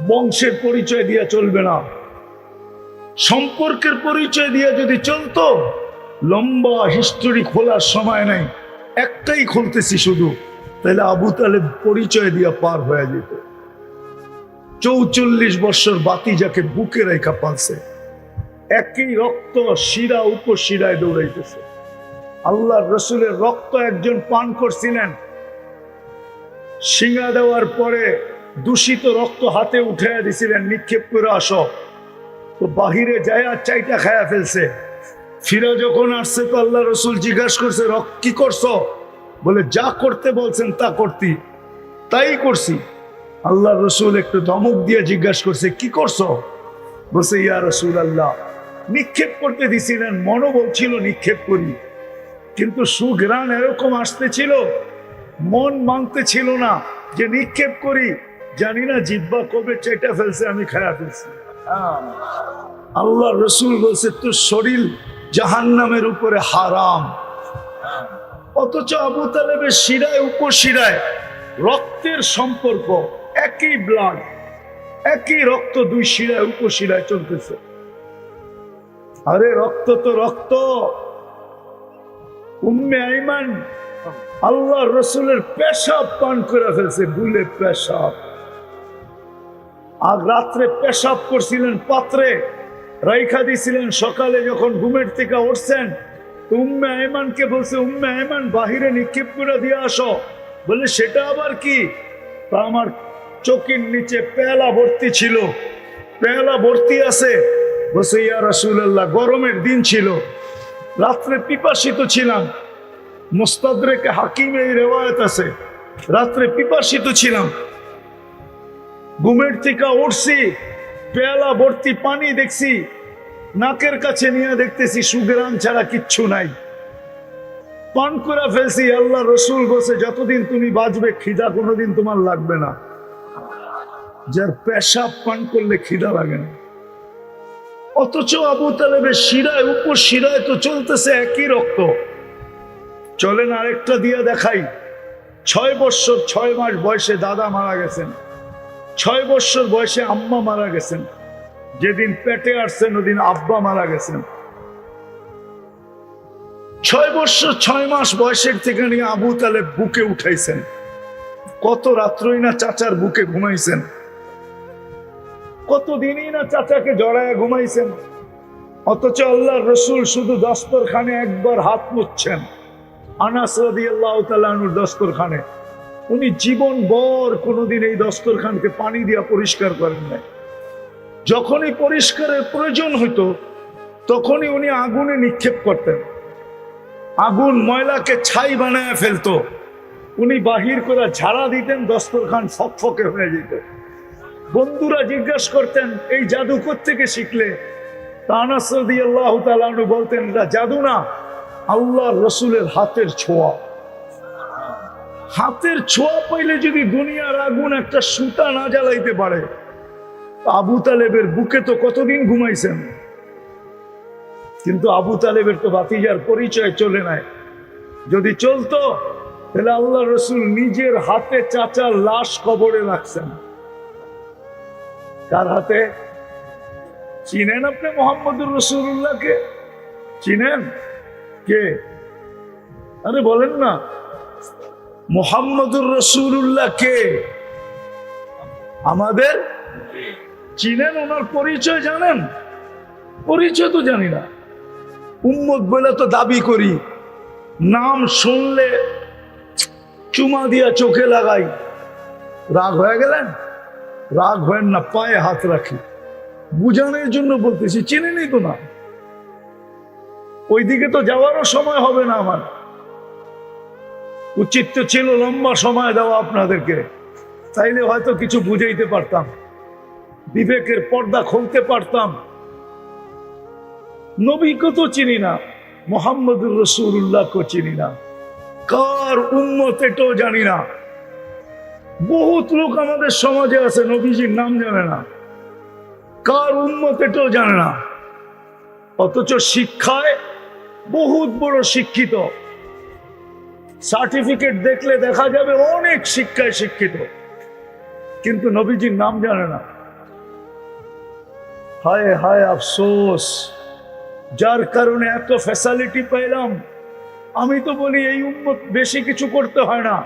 বংশের পরিচয় দিয়ে চলবে না, সম্পর্কের পরিচয় দিয়ে যদি চলতো, লম্বা হিস্টোরি খোলার সময় নাই, একটাই খুলতেছি শুধু, তাহলে আবু তালেব পরিচয় দিয়ে পার হয়ে যেত। 44 বছর বাতি যাকে বুকে রেখা পালছে, একই রক্ত শিরা উপশিরায় দৌড়াইতেছে। আল্লাহর রসুলের রক্ত একজন পান করছিলেন, শিঙা দেওয়ার পরে দূষিত রক্ত হাতে উঠে দিছিলেন, নিক্ষেপ করে আসো। তো বাহিরে যায় আর চাইটা খায়া ফেলছে। ফিরে যখন আসছে তো আল্লাহ রসুল জিজ্ঞাসা করছে, রক্ত কি করছো? বলে যা করতে বলছেন তা করতি, তাই করছি। আল্লাহ রসুল একটু ধমক দিয়ে জিজ্ঞাসা করছে, কি করছো? বলছে, ইয়া রসুল আল্লাহ, নিক্ষেপ করতে দিছিলেন, মনোবল ছিল নিক্ষেপ করি, কিন্তু সুঘ্রাণ এরকম আসতেছিল, মন মানতে ছিল না যে নিক্ষেপ করি। জানি না জিহ্বা কবে চেটে ফেলছে, আমি খায়া ফেলছি। আল্লাহ রসুল বলছে তোর শরীর জাহান্নামের উপরে হারাম, অথচ আবু তালেবের শিরায় উপশিরায় রক্তের সম্পর্ক, একই ব্লাড, একই রক্ত, দুই শিরায় উপশিরায় চলতেছে। আরে রক্ত তো রক্ত। উম্মে আইমান আল্লাহ রসুলের পেশাব পান করে ফেলছে, ভুলে পেশাব। আর রাত্রে পেশাব করছিলেন পাত্রে, রাইখা দিছিলেন, সকালে যখন ঘুমের থেকে উঠছেন উম্মে আইমানকে বলছে, উম্মে আইমান বাহিরে নিক্ষেপ করে দিয়ে আসো। বলে সেটা আবার কি? তা আমার চোখের নিচে পেয়ালা ভর্তি ছিল, পেয়ালা ভর্তি আছে। বলছে ইয়া রাসূলুল্লাহ, গরমের দিন ছিল, রাত্রে পিপাসিত ছিলাম। মুস্তাদরেকে হাকিমে এই রেওয়ায়েত আছে, রাত্রে পিপাসিত ছিলাম, ঘুমের থেকে উঠছি, পেয়ালা ভর্তি পানি দেখছি, নাকের কাছে নিয়ে দেখতেছি সুগ্রাম ছাড়া কিচ্ছু নাই, পান করে ফেলছি। আল্লাহ রসুল বলছে যতদিন তুমি বাঁচবে খিদা কোনোদিন তোমার লাগবে না। যার পেশাব পান করলে খিদা লাগে না। অথচ আবু তালেবের শিরায় উপশিরায় তো চলতেছে একই রক্ত। চলেন আরেকটা দিয়ে দেখাই। 6 বছর 6 মাস বয়সে দাদা মারা গেছেন, 6 বছর বয়সে আম্মা মারা গেছেন, যেদিন পেটে আসছেন ওদিন আব্বা মারা গেছেন। 6 বছর 6 মাস বয়সের থেকে নিয়ে আবু তালেব বুকে উঠাইছেন। কত রাত্রই না চাচার বুকে ঘুমাইছেন, কতদিনই না চাচাকে জড়ায় ঘুমাইছেন। অথচ আল্লাহ রসুল শুধু দস্তরখানে একবার হাত মুছছেন, আনাস রাদিয়াল্লাহু তাআলা আনহুর দস্তরখানে। উনি জীবন ভর কোনোদিন এই দস্তরখানকে পানি দিয়া পরিষ্কার করেন নাই। যখনই পরিষ্কারের প্রয়োজন হইতো তখনই উনি আগুনে নিক্ষেপ করতেন, আগুন ময়লাকে ছাই বানায় ফেলতো, উনি বাহির করে ঝাড়া দিতেন, দস্তরখান ফকফকে হয়ে যেত। বন্ধুরা জিজ্ঞাসা করতেন এই জাদু কোত্থেকে শিখলে? তা আনাস রাদিয়াল্লাহু তাআলা আনহু বলতেন এটা জাদু না, আল্লাহর রসুলের হাতের ছোঁয়া। হাতের ছোঁয়া পাইলে যদি দুনিয়ার আগুন একটা সুতা না জ্বালাইতে পারে, আবু তালেবের বুকে তো কতদিন ঘুমাইছেন। কিন্তু আবু তালেবের তো ভাতিজার পরিচয় চলে নাই। যদি চলতো তাহলে আল্লাহ রসুল নিজের হাতে চাচার লাশ কবরে রাখছেন। কার হাতে? চিনেন আপনি মুহাম্মদুর রাসূলুল্লাহকে? চিনেন? কে? আরে বলেন না, মুহাম্মদুর রাসূলুল্লাহ কে? আমাদের চিনেন? ওনার পরিচয় জানেন? পরিচয় তো জানি না, উম্মত বলে তো দাবি করি, নাম শুনলে চুমা দিয়া চোখে লাগাই। রাগ হয়ে গেলেন? রাগ হয় না, পায়ে হাত রাখি, বুঝানোর জন্য বলতেছি, চিনেনই তো না। ওইদিকে তো যাওয়ারও সময় হবে না আমার, উচিত তো ছিল লম্বা সময় দেওয়া আপনাদেরকে, তাইলে হয়তো কিছু বুঝাইতে পারতাম, বিবেকের পর্দা খুলতে পারতাম। নবীকে তো চিনি না, মুহাম্মদুর রাসূলুল্লাহকে চিনি না, কার উম্মত এটাও জানি না। বহুত লোক আমাদের সমাজে আছে নবীজির নাম জানে না, কার উম্মত এটাও জানে না। অথচ শিক্ষায় বহুত বড় শিক্ষিত, সার্টিফিকেট দেখলে দেখা যাবে অনেক শিক্ষায় শিক্ষিত, কিন্তু নবীজির নাম জানে না। হায় হায় আফসোস, যার কারণে এত ফ্যাসিলিটি পাইলাম। আমি তো বলি এই উম্মত বেশি কিছু করতে হয় না,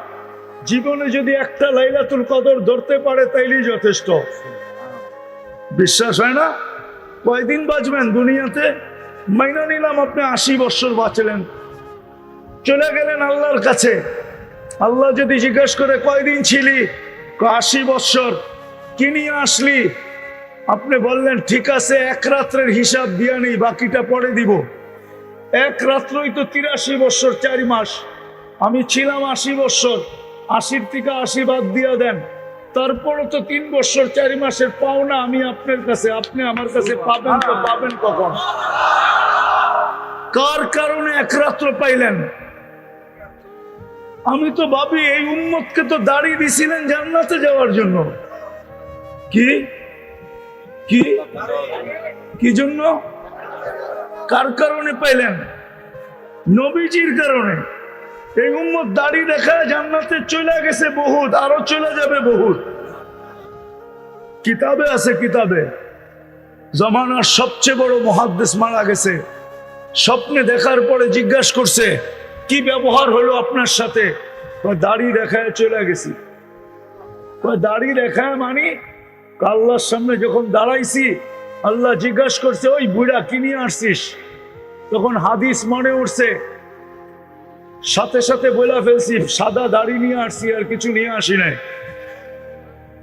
জীবনে যদি একটা লাইলাতুল কদর ধরতে পারে তাইলেই যথেষ্ট। বিশ্বাস হয় না? কয়দিন বাঁচবেন দুনিয়াতে? মাইনা নিলাম আপনি 80 বছর বাঁচলেন, চলে গেলেন আল্লাহর কাছে। আল্লাহ যদি জিজ্ঞেস করে কয়দিন ছিলি, 80 বছর, কি নিয়ে আসলি? আপনি বললেন ঠিক আছে, এক রাত্রের হিসাব দিয়া নেই, বাকিটা পরে দিব। এক রাত্রই তো 83 বছর 4 মাস, আমি ছিলাম 80 বছর, 80 থেকে 80 বাদ দিয়া দেন, তারপরও তো 3 বছর 4 মাসের পাওনা আমি আপনার কাছে, আপনি আমার কাছে পাবেন তো পাবেন কখন? কার কারণে এক রাত্র পাইলেন? আমি তো ভাবি এই উম্মতকে তো দাঁড়িয়ে দিছিলেন জান্নাতে যাওয়ার জন্য। কি কি কি জন্য? কার কারণে পাইলেন? নবীজির কারণে। এই উম্মত দাড়ি দেখা জান্নাতে চলে গেছে বহুত, আরো চলে যাবে বহুত। কিতাবে আছে, কিতাবে জমানার সবচেয়ে বড় মুহাদ্দিস মারা গেছে। স্বপ্নে দেখার পরে জিজ্ঞাসা করছে, কি ব্যবহার হলো আপনার সাথে? দাড়ি দেখায় চলে গেছি। দাড়ি দেখায় মানে আল্লাহর সামনে যখন দাঁড়াইছি, আল্লাহ জিজ্ঞাসা করছে, ওই বুড়া কি নিয়ে আসছিস? তখন হাদিস মনে উঠছে, সাথে সাথে বলে ফেলছি, সাদা দাড়ি নিয়ে আসছি, আর কিছু নিয়ে আসি নাই।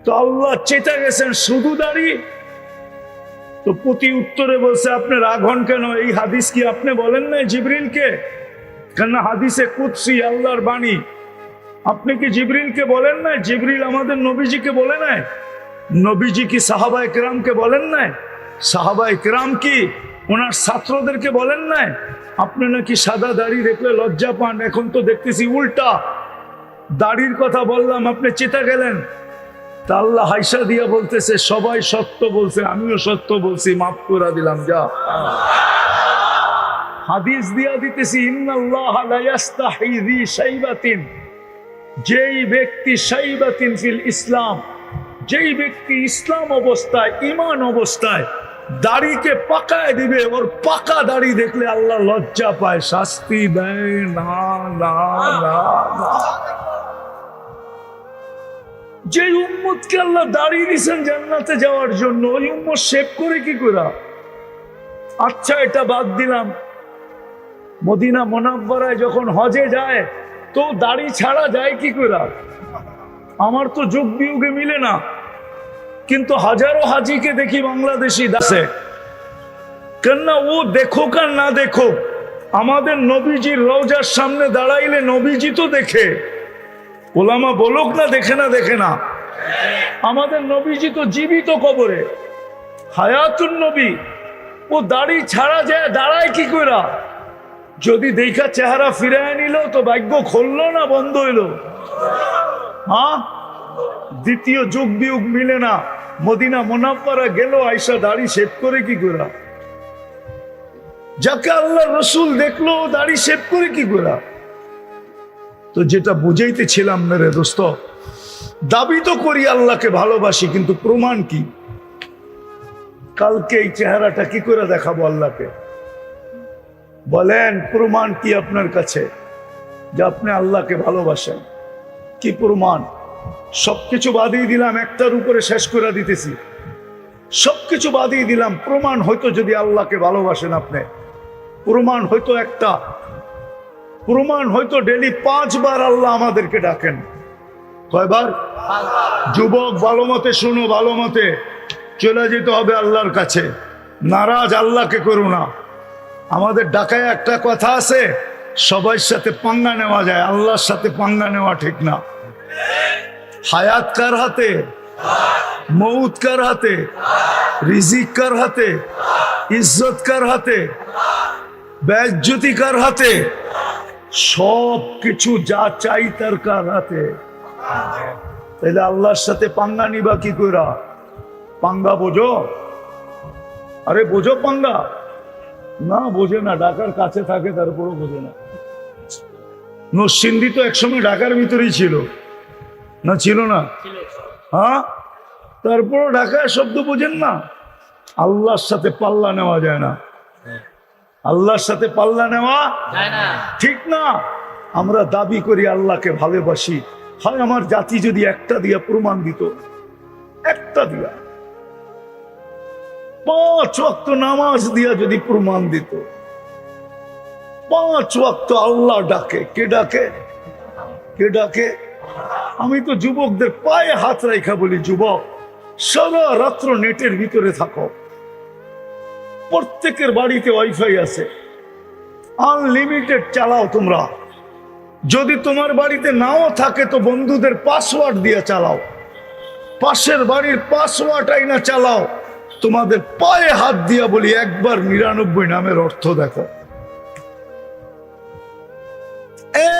তো আল্লাহ চেতে গেছেন, শুধু দাড়ি? তো প্রতি উত্তরে বলছে, আপনি রাগ হন কেন? এই হাদিস কি আপনি বলেন নাই জিবরিলকে? কেন হাদিসে কুদসি, আল্লাহর বাণী। আপনি কি জিবরিলকে বলেন নাই? জিবরিল আমাদের নবীজিকে বলে নাই? নবীজি কি সাহাবায়ে কেরামকে বলেন নাই? সাহাবায়ে কেরাম কি ওনার ছাত্রদেরকে বলেন নাই? আপনি নাকি সাদা দাড়ি দেখলে লজ্জা পান, এখন তো দেখতেছি উল্টা। দাড়ির কথা বললাম, আপনি চেতা গেলেন। তা আল্লাহ হাইসা দিয়া বলতেছে, সবাই সত্য বলছে, আমিও সত্য বলছি, মাফ করে দিলাম, যা। হাদিস দিয়া দিতেছি, ইন্নাল্লাহ লা ইয়াস্তাহি যি শাইবাতিন, যেই ব্যক্তি শাইবাতিন ফিল ইসলাম, যেই ব্যক্তি ইসলাম অবস্থায়, ঈমান অবস্থায় দাড়িকে পাকায় দিবে, ওর পাকা দাড়ি দেখলে আল্লাহ লজ্জা পায়, শাস্তি দেয় না, না, না, না। যে উম্মতকে আল্লাহ দাড়ি দিয়েছেন জান্নাতে যাওয়ার জন্য, ওই উম্মত শেভ করে কি করে? আচ্ছা, এটা বাদ দিলাম, মদিনা মুনাওয়ারায় যখন হজে যায়, তো দাড়ি ছাড়া যায় কি করে? আমার তো যুগ বিয়োগে মিলে না, কিন্তু হাজারো হাজিকে দেখি বাংলাদেশি দাসে। কেননা ও দেখুক আর না দেখুক, আমাদের নবীজির রওজার সামনে দাঁড়াইলে নবীজি তো দেখে। ওলামা বলুক না দেখে না, দেখে না। আমাদের নবীজি তো জীবিত কবরে, হায়াতুন নবী। ও দাড়ি ছাড়া যায়, দাঁড়ায় কি করে? যদি দেখা চেহারা ফিরায় নিল তো ভাগ্য খুললো না বন্ধ হইলো? হ্যাঁ, দ্বিতীয় যুগ বিয়োগ মিলে না। মদিনা মুনাওয়ারা গেল, আয়েশা দাড়ি শেভ করে কি করে? যাকে আল্লাহ রসুল দেখলো দাড়ি শেভ করে কি করে? তো যেটা বুঝাইতেছিলাম মেরে দোস্ত, দাবি তো করি আল্লাহকে ভালোবাসি, কিন্তু প্রমাণ কি? কালকে এই চেহারাটা কি করে দেখাবো আল্লাহকে? বলেন, প্রমাণ কি আপনার কাছে যে আপনি আল্লাহকে ভালোবাসেন? কি প্রমাণ? সবকিছু বাদিয়ে দিলাম, একটার উপরে শেষ করে দিতেছি। সবকিছু বাদিয়ে দিলাম, প্রমাণ হয়তো যদি আল্লাহকে ভালোবাসেন আপনি, প্রমাণ হয়তো একটা, প্রমাণ হয়তো ডেলি 5 বার আল্লাহ আমাদেরকে ডাকেন। কয়বার? যুবক ভালো মতে শুনো, ভালো মতে চলে যেতে হবে আল্লাহর কাছে। নারাজ আল্লাহকে করো না। আমাদের ঢাকায় একটা কথা আছে, সবার সাথে পাঙ্গা নেওয়া যায়, আল্লাহর সাথে পাঙ্গা নেওয়া ঠিক না। হায়াত কার হাতে? মৌত কার হাতে? রিজিক কার হাতে? ইজ্জত কার হাতে? বেইজ্জতি কার হাতে? সব কিছু যা চাই তার কার হাতে? তাহলে আল্লাহর সাথে পাঙ্গা নিবা কি কইরা? পাঙ্গা বোঝো? আরে বোঝো পাঙ্গা? না, বোঝে না, ঢাকার কাছে থাকে তারপরও বোঝে না। নরসিংদী তো একসময় ঢাকার ভিতরেই ছিল না? ছিল না? হ্যাঁ, তারপরও ঢাকার শব্দ বোঝেন না। আল্লাহর সাথে পাল্লা নেওয়া যায় না, আল্লাহর সাথে পাল্লা নেওয়া ঠিক না। আমরা দাবি করি আল্লাহকে ভালোবাসি, হয় আমার জাতি যদি একটা দিয়া প্রমাণ দিত, একটা দিয়া 5 ওয়াক্ত নামাজ দিয়া যদি প্রমাণ দিত, 5 ওয়াক্ত আল্লাহ ডাকে। কে ডাকে? কে ডাকে? আমি তো যুবকদের পায়ে হাত রাখা বলি, যুবক সারা রাত্র নেটের ভিতরে থাকো। প্রত্যেকের বাড়িতে ওয়াইফাই আছে, আনলিমিটেড চালাও তোমরা। যদি তোমার বাড়িতে নাও থাকে তো বন্ধুদের পাসওয়ার্ড দিয়ে চালাও, পাশের বাড়ির পাসওয়ার্ড আইনা চালাও। তোমাদের পায়ে হাত দিয়া বলি, একবার 99 নামের অর্থ দেখো,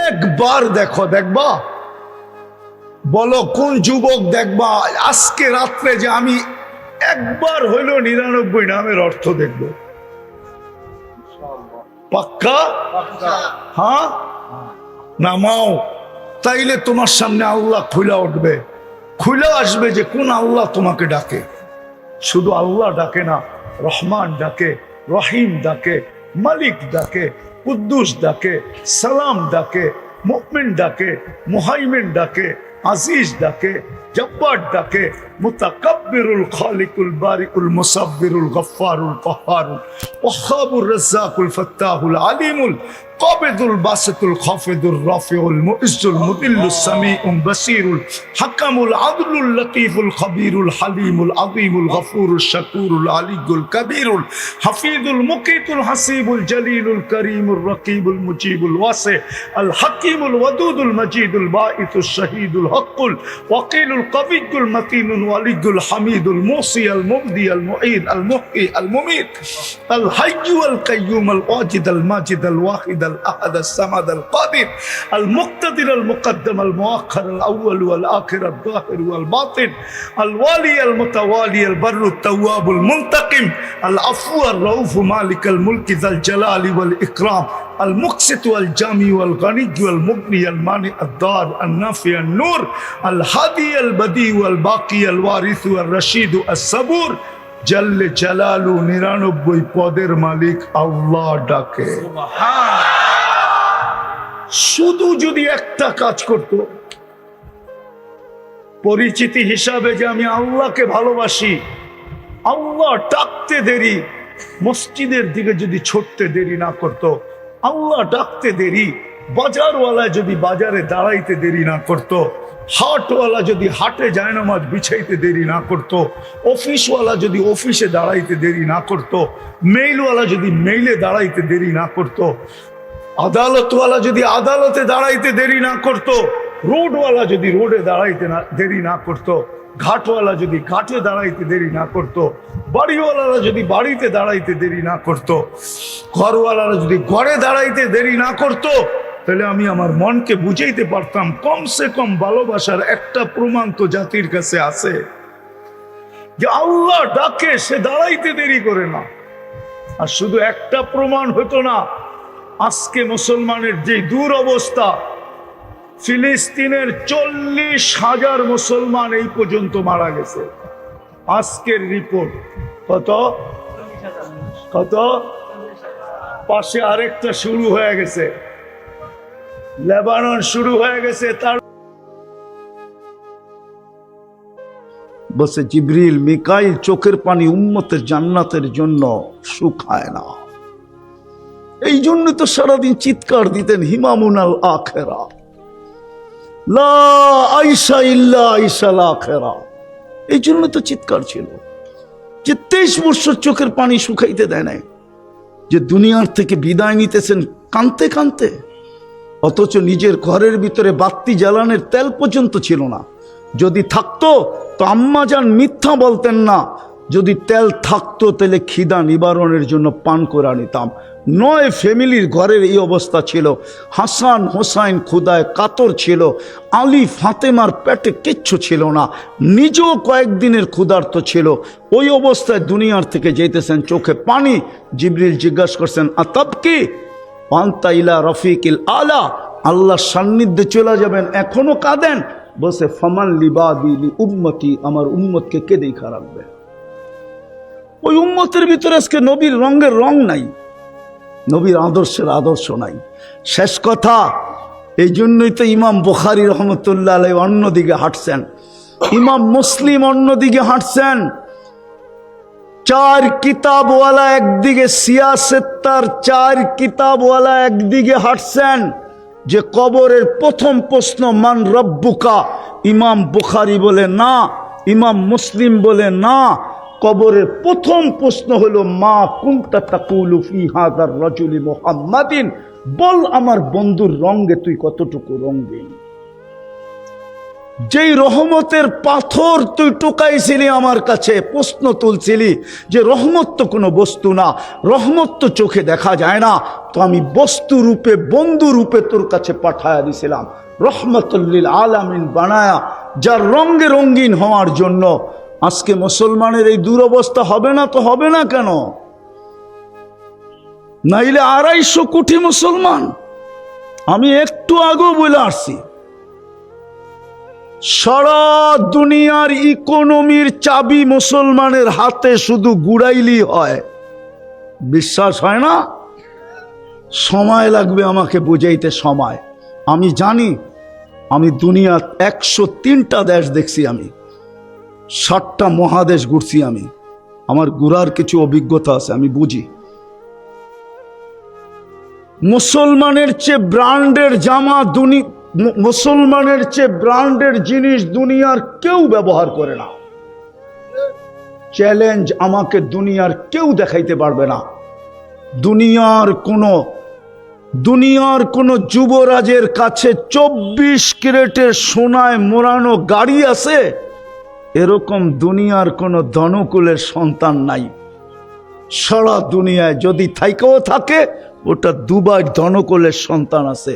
একবার দেখো। দেখবা? বলো কোন যুবক দেখবা আজকে রাত্রে যে আমি একবার হইলো 99 নামের অর্থ দেখবো। পাক্কা? হ্যাঁ, নামাও, তাইলে তোমার সামনে আল্লাহ খুলে উঠবে, খুলে আসবে যে কোন আল্লাহ তোমাকে ডাকে। শুধু আল্লাহ ডাকে না, রহমান ডাকে, রহিম ডাকে, মালিক ডাকে, কুদ্দুস ডাকে, সালাম ডাকে, মুমিন ডাকে, মুহাইমিন ডাকে, আজিজ ডাকে, জব্বার ডাকে, মুতাকাব্বিরুল খালিকুল বারিকুল মুসাব্বিরুল গফফারুল কহ্হারুল ওয়াহ্হাবুর রাজ্জাকুল ফাত্তাহুল আলিমুল কাবিদুল বাসিতুল খাফিদুর রাফিউল মুইজ্জুল মুদিল্লুস সামিউল বাসীরুল হাকামুল আদলুল লতীফুল খবীরুল হালিমুল আযীমুল গফুরুল শাকুরুল আলিয়ুল কবীরুল হাফিজুল মুকিতুল হাসিবুল জলিলুল করিমুর রকিবুল মুজিবুল ওয়াসি আল হাকিমুল ওয়াদুদুল মজিদুল বাঈতুশ শহীদুল হকুল ওয়াকিলুল কবিয়ুল মতিনুল ওয়ালিয়ুল হামিদুল মুসি আল মুবদি আল মুঈদ আল মুহয়ি আল মুমীত আল হাইয়্যু আল কাইয়্যুম আল ওয়াজিদ আল মাজিদ আল ওয়াহিদ الأحد الصمد القادر المقتدر المقدم المؤخر الأول والآخر الظاهر والباطن الوالي المتوالي البر التواب المنتقم العفو الرؤوف مالك الملك ذا الجلال والإكرام المقسط والجامع والغني والمغني المانع الضار النافع النور الهادي البديع والباقي الوارث والرشيد الصبور জাল্লে জালালু 99 পদের মালিক আল্লাহ ডাকে। শুধু যদি একটা কাজ করত, পরিচিতি হিসাবে যে আমি আল্লাহকে ভালোবাসি, আল্লাহ ডাকতে দেরি, মসজিদের দিকে যদি ছুটতে দেরি না করত, আল্লাহ ডাকতে দেরি, বাজারওয়ালা যদি বাজারে দাঁড়াইতে দেরি না করত, হাটওয়ালা যদি হাটে জায়নামাজ বিছাইতে দেরি না করত, অফিসওয়ালা যদি অফিসে দাঁড়াইতে দেরি না করত, মেইলওয়ালা যদি মেইলে দাঁড়াইতে দেরি না করত, আদালতওয়ালা যদি আদালতে দাঁড়াইতে দেরি না করত, রোডওয়ালা যদি রোডে দাঁড়াইতে দেরি না করত, ঘাটওয়ালা যদি ঘাটে দাঁড়াইতে দেরি না করত, বাড়িওয়ালারা যদি বাড়িতে দাঁড়াইতে দেরি না করত, ঘরওয়ালারা যদি ঘরে দাঁড়াইতে দেরি না করত, তাহলে আমি আমার মনকে বুঝাইতে পারতাম কমসে কম ভালোবাসার একটা প্রমাণ তো জাতির কাছে আছে যে আল্লাহ ডাকে, সে দাঁড়াইতে দেরি করে না। আর শুধু একটা প্রমাণ হতো না, আজকে মুসলমানের যে দুরবস্থা, ফিলিস্তিনের 40,000 মুসলমান এই পর্যন্ত মারা গেছে। আজকের রিপোর্ট কত কত, পাশে আরেকটা শুরু হয়ে গেছে, লেবানন শুরু হয়ে গেছে। তার বসে জিবরিল মিকাইল চোখের পানি উম্মতের জান্নাতের জন্য শুকায় না। এই জন্য তো সারাদিন চিৎকার দিতেন হিমামুন আল আখেরা, লা আইসা ইল্লা আইসাল আখেরা। এই জন্য তো চিৎকার ছিল যে 23 বছর চোখের পানি শুকাইতে দেয় নাই, যে দুনিয়ার থেকে বিদায় নিতেছেন কানতে কানতে, অথচ নিজের ঘরের ভিতরে বাতি জ্বালানোর তেল পর্যন্ত ছিল না। যদি থাকতো তো আম্মাজান মিথ্যা বলতেন না, যদি তেল থাকতো তাহলে খিদা নিবারণের জন্য পান করে নিতাম। 9 ফ্যামিলির ঘরের এই অবস্থা ছিল। হাসান হোসাইন ক্ষুদায় কাতর ছিল, আলী ফাতেমার পেটে কিচ্ছু ছিল না, নিজেও কয়েকদিনের ক্ষুধার্ত ছিল। ওই অবস্থায় দুনিয়ার থেকে যেতেছেন চোখে পানি। জিবরিল জিজ্ঞাসা করছেন আতাবকি পান্তা ইলা রফিকিল আলা, আল্লাহর সান্নিধ্যে চলে যাবেন, এখনো কাঁদেন? বসে ফামান লিবাদি লি উম্মতি, আমার উম্মতকে কে দেখা রাখবে? ওই উম্মতের ভিতরে আজকে নবীর রঙের রং নাই, নবীর আদর্শের আদর্শ নাই। শেষ কথা, এই জন্যই তো ইমাম বুখারী রহমতুল্লাহ আলাইহি অন্যদিকে হাঁটছেন, ইমাম মুসলিম অন্যদিকে হাঁটছেন। 4 কিতাবওয়ালা একদিকে, সিয়াসেত তার 4 কিতাবওয়ালা একদিকে হাঁটছেন যে কবরের প্রথম প্রশ্ন মান রব্বুকা। ইমাম বুখারী বলে না, ইমাম মুসলিম বলে না, কবরের প্রথম প্রশ্ন হলো মা কুনতা তাকুলু ফি হাযার রাজুলি মুহাম্মাদিন, বল আমার বন্ধুর রঙে তুই কতটুকু রঙিন। যেই রহমতের পাথর তুই টুকাইছিলি আমার কাছে, প্রশ্ন তুলছিলি যে রহমত তো কোনো বস্তু না, রহমত তো চোখে দেখা যায় না, তো আমি বস্তু রূপে বন্ধু রূপে তোর কাছে পাঠায়া দিছিলাম, রহমতুল লিল আলামিন বানায়া, যার রঙে রঙিন হওয়ার জন্য। আজকে মুসলমানের এই দুরবস্থা হবে না তো হবে না কেন? নাইলে 250 কোটি মুসলমান। আমি একটু আগেও বলে আসছি, সারা দুনিয়ার ইকোনমির চাবি মুসলমানের হাতে, শুধু গুড়াইলি হয়। বিশ্বাস হয় না? সময় লাগবে আমাকে বুঝাইতে, সময়। আমি জানি, আমি দুনিয়ার 103টা দেশ দেখছি, আমি 60টা মহাদেশ ঘুরছি, আমি আমার ঘুরার কিছু অভিজ্ঞতা আছে, আমি বুঝি। মুসলমানের চেয়ে ব্র্যান্ডের জামা মুসলমানের চেয়ে ব্র্যান্ডের জিনিস দুনিয়ার কেউ ব্যবহার করে না। চ্যালেঞ্জ, আমাকে দুনিয়ার কেউ দেখাইতে পারবে না। দুনিয়ার কোন যুবরাজের কাছে 24 ক্যারেটের সোনায় মোড়ানো গাড়ি আছে, এরকম দুনিয়ার কোন ধনকুলের সন্তান নাই। সারা দুনিয়ায় যদি থাইকেও থাকে, ওটা দুবাই ধনকুলের সন্তান আছে।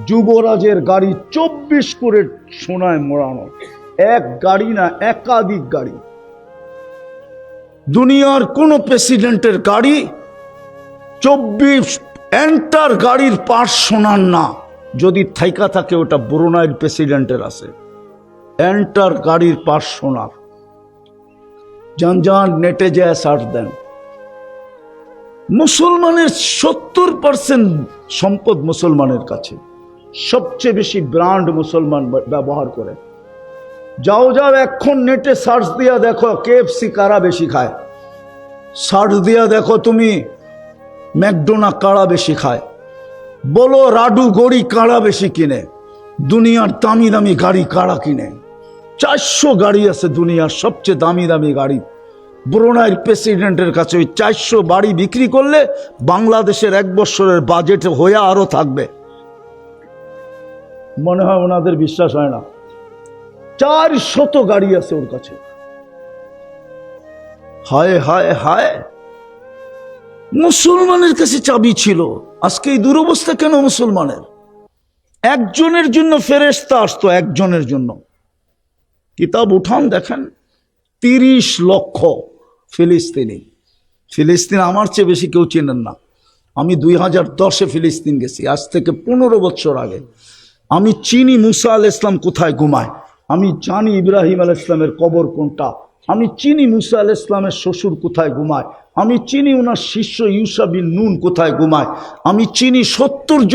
যুবরাজের গাড়ি 24 ক্যারেট সোনায় মোড়ানো, এক গাড়ি না, একাধিক গাড়ি। দুনিয়ার কোন প্রেসিডেন্টের গাড়ি 24 এন্টার গাড়ির পার্ট সোনার না। যদি থাইকা থাকে, ওটা ব্রুনাইয়ের প্রেসিডেন্টের আছে, এন্টার গাড়ির পার্ট সোনার। যান নেটে যায় সার্চ দেন। মুসলমানের 70% সম্পদ মুসলমানের কাছে। সবচেয়ে বেশি ব্র্যান্ড মুসলমান ব্যবহার করে। যাও এখন নেটে সার্চ দিয়া দেখো, KFC কারা বেশি খায়। সার্চ দিয়া দেখো তুমি, ম্যাকডোনা কারা বেশি খায়। বলো রাডু গড়ি কারা বেশি কিনে। দুনিয়ার দামি দামি গাড়ি কারা কিনে। 400 গাড়ি আছে দুনিয়ার সবচেয়ে দামি দামি গাড়ি। ব্রুনাইয়ের প্রেসিডেন্টের কাছে ওই 400 বাড়ি বিক্রি করলে বাংলাদেশের 1 বছরের বাজেট হয়ে আরো থাকবে। মনে হয় ওনাদের বিশ্বাস হয় না। 400 গাড়ি আছে ওর কাছে। হায় হায় হায়, মুসলমানের কাছে চাবি ছিল। আজকে এই দুরবস্থা কেন মুসলমানের? একজনের জন্য ফেরেশতা আসতো, একজনের জন্য। কিতাব উঠান দেখেন, 30 লক্ষ ফিলিস্তিন আমার চেয়ে বেশি কেউ চেনেন না। আমি 2010-এ ফিলিস্তিন গেছি, আজ থেকে 15 বছর আগে। আমি চিনি মুসা আলাইহিস সালাম কোথায় ঘুমায়, আমি জানি ইব্রাহিম আলাইহিস সালামের কবর কোনটা, আমি চিনি মুসা আলাইহিস সালামের শ্বশুর কোথায় ঘুমায়, আমি চিনি ওনার শিষ্য ইউসা বিন নুন কোথায় ঘুমায়, আমি চিনি 70 জন